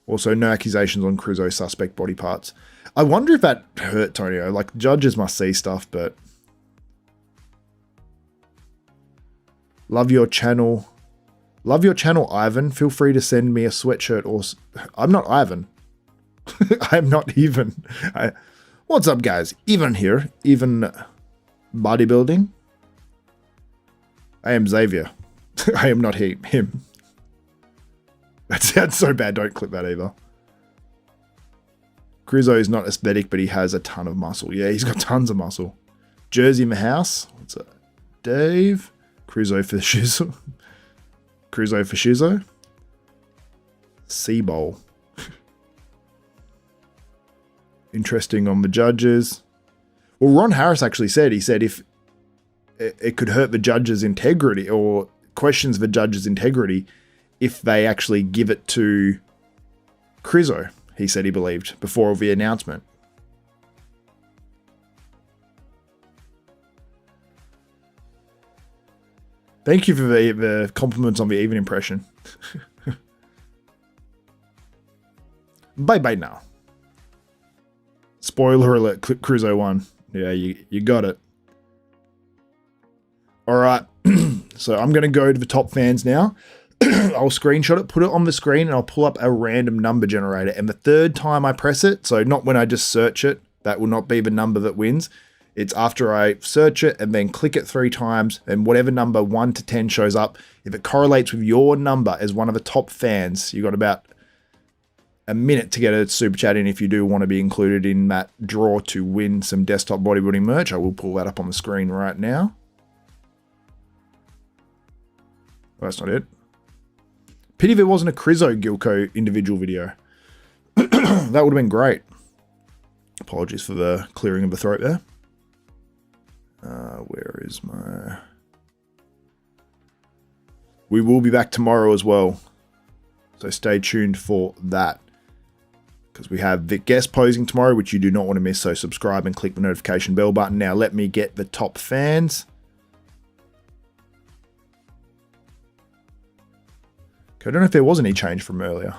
Also, no accusations on Krizo suspect body parts. I wonder if that hurt Tonio. Like, judges must see stuff, but... Love your channel. Love your channel, Ivan. Feel free to send me a sweatshirt or... I'm not Ivan. I'm not even. What's up, guys? Ivan here. Even bodybuilding. I am Xavier. I am not him. That sounds so bad. Don't clip that either. Krizo is not aesthetic, but he has a ton of muscle. Yeah, he's got tons of muscle. Jersey in the house. What's that? Dave. Krizo for Shizo. Krizo for Shizo. Seabowl. Interesting on the judges. Well, Ron Harris actually said, if it could hurt the judges' integrity or questions the judges' integrity if they actually give it to Krizo, he said he believed, before the announcement. Thank you for the compliments on the even impression. Bye-bye now. Spoiler alert, Krizo won. Yeah, you got it. All right, so I'm going to go to the top fans now. I'll screenshot it, put it on the screen, and I'll pull up a random number generator. And the third time I press it, so not when I just search it, that will not be the number that wins. It's after I search it and then click it 3 times, and whatever number 1 to 10 shows up, if it correlates with your number as one of the top fans, you got about a minute to get a super chat in if you do want to be included in that draw to win some desktop bodybuilding merch. I will pull that up on the screen right now. Oh, that's not it. Pity if it wasn't a Krizo Gilco individual video. That would have been great. Apologies for the clearing of the throat there. Where is my... We will be back tomorrow as well. So stay tuned for that. Because we have the guest posing tomorrow, which you do not want to miss. So subscribe and click the notification bell button. Now let me get the top fans. I don't know if there was any change from earlier.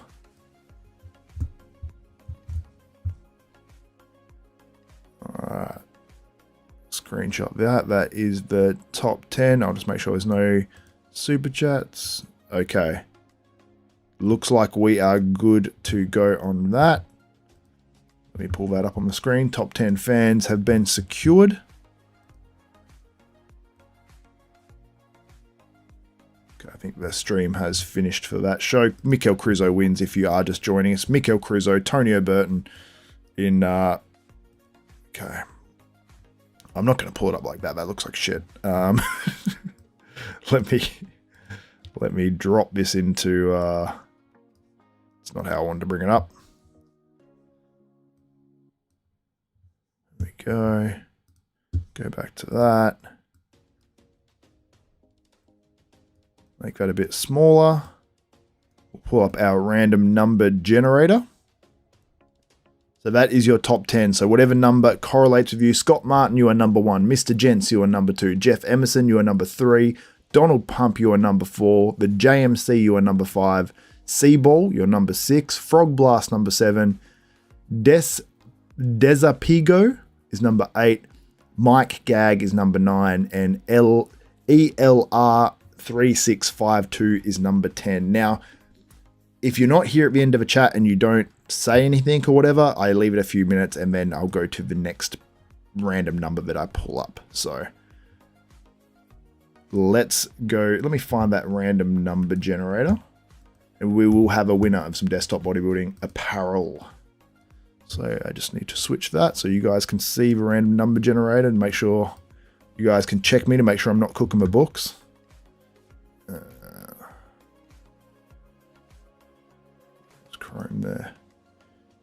Alright. Screenshot that. That is the top 10. I'll just make sure there's no super chats. Okay. Looks like we are good to go on that. Let me pull that up on the screen. Top 10 fans have been secured. I think the stream has finished for that show. Mikel Krizo wins if you are just joining us. Mikel Krizo, Tonio Burton in... okay. I'm not going to pull it up like that. That looks like shit. Let me drop this into... it's not how I wanted to bring it up. There we go. Go back to that. Make that a bit smaller. We'll pull up our random number generator. So that is your top 10. So whatever number correlates with you. Scott Martin, you are number 1. Mr. Gents, you are number 2. Jeff Emerson, you are number 3. Donald Pump, you are number 4. The JMC, you are number 5. Seaball, you're number 6. Frog Blast, number 7. Dezapigo is number 8. Mike Gag is number 9. And ELR 3652 is number 10. Now, if you're not here at the end of a chat and you don't say anything or whatever, I leave it a few minutes and then I'll go to the next random number that I pull up. So let's go. Let me find that random number generator, and we will have a winner of some desktop bodybuilding apparel. So I just need to switch that so you guys can see the random number generator and make sure you guys can check me to make sure I'm not cooking my books. Chrome there.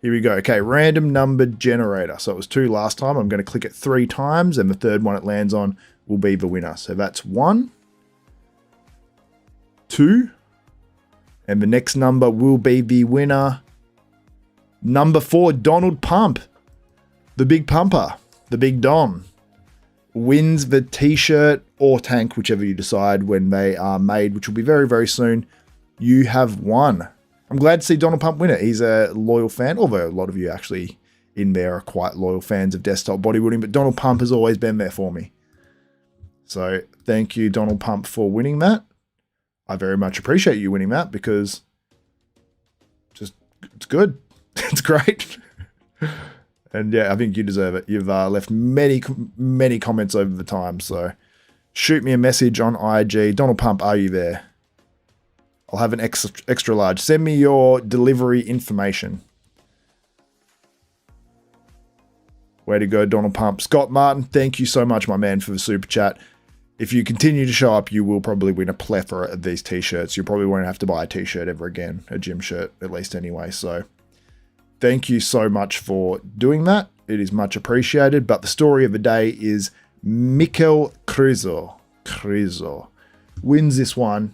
Here we go. Okay, random number generator. So it was 2 last time. I'm going to click it 3 times, and the third one it lands on will be the winner. So that's 1, 2, and the next number will be the winner. Number 4, Donald Pump, the big pumper, the big Don, wins the t-shirt or tank, whichever you decide when they are made, which will be very, very soon. You have won. I'm glad to see Donald Pump win it. He's a loyal fan, although a lot of you actually in there are quite loyal fans of desktop bodybuilding, but Donald Pump has always been there for me. So thank you, Donald Pump, for winning that. I very much appreciate you winning that because just it's good. It's great. And yeah, I think you deserve it. You've left many comments over the time. So shoot me a message on IG. Donald Pump, are you there? I'll have an extra large. Send me your delivery information. Way to go, Donald Pump. Scott Martin, thank you so much, my man, for the super chat. If you continue to show up, you will probably win a plethora of these t-shirts. You probably won't have to buy a t-shirt ever again, a gym shirt, at least anyway. So thank you so much for doing that. It is much appreciated. But the story of the day is Mikel Krizo. Krizo wins this one.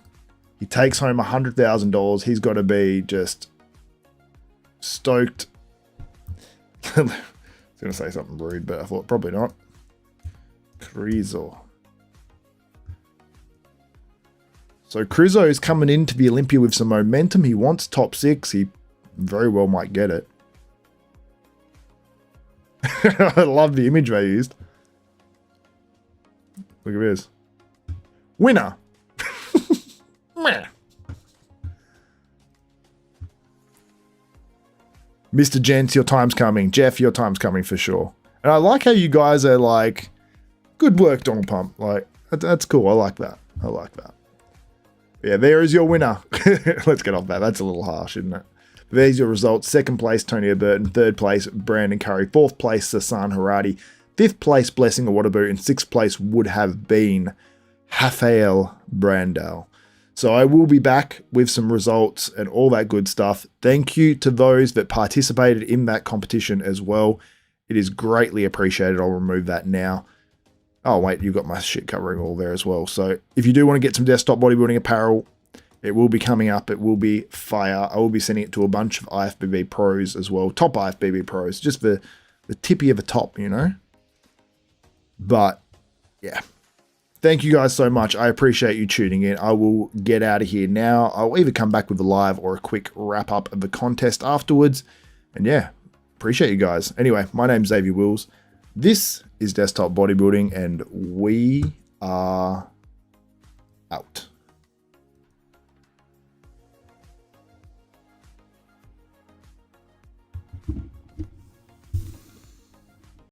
He takes home $100,000. He's got to be just stoked. I was going to say something rude, but I thought probably not. Krizo. So Krizo is coming into the Olympia with some momentum. He wants top 6. He very well might get it. I love the image they used. Look at this. Winner. Mr. Gents, your time's coming. Jeff, your time's coming for sure. And I like how you guys are like, good work, Donald Pump. Like, that's cool. I like that. I like that. Yeah, there is your winner. Let's get off that. That's a little harsh, isn't it? There's your results. 2nd place, Tonio Burton. 3rd place, Brandon Curry. 4th place, Sasan Heirati. 5th place, Blessing Awadabu. And 6th place would have been Rafael Brandao. So I will be back with some results and all that good stuff. Thank you to those that participated in that competition as well. It is greatly appreciated. I'll remove that now. Oh, wait, you've got my shit covering all there as well. So if you do want to get some desktop bodybuilding apparel, it will be coming up. It will be fire. I will be sending it to a bunch of IFBB pros as well. Top IFBB pros. Just the tippy of the top, you know? But, yeah. Thank you guys so much. I appreciate you tuning in. I will get out of here now. I'll either come back with a live or a quick wrap up of the contest afterwards. And yeah, appreciate you guys. Anyway, my name's Xavier Wills. This is Desktop Bodybuilding, and we are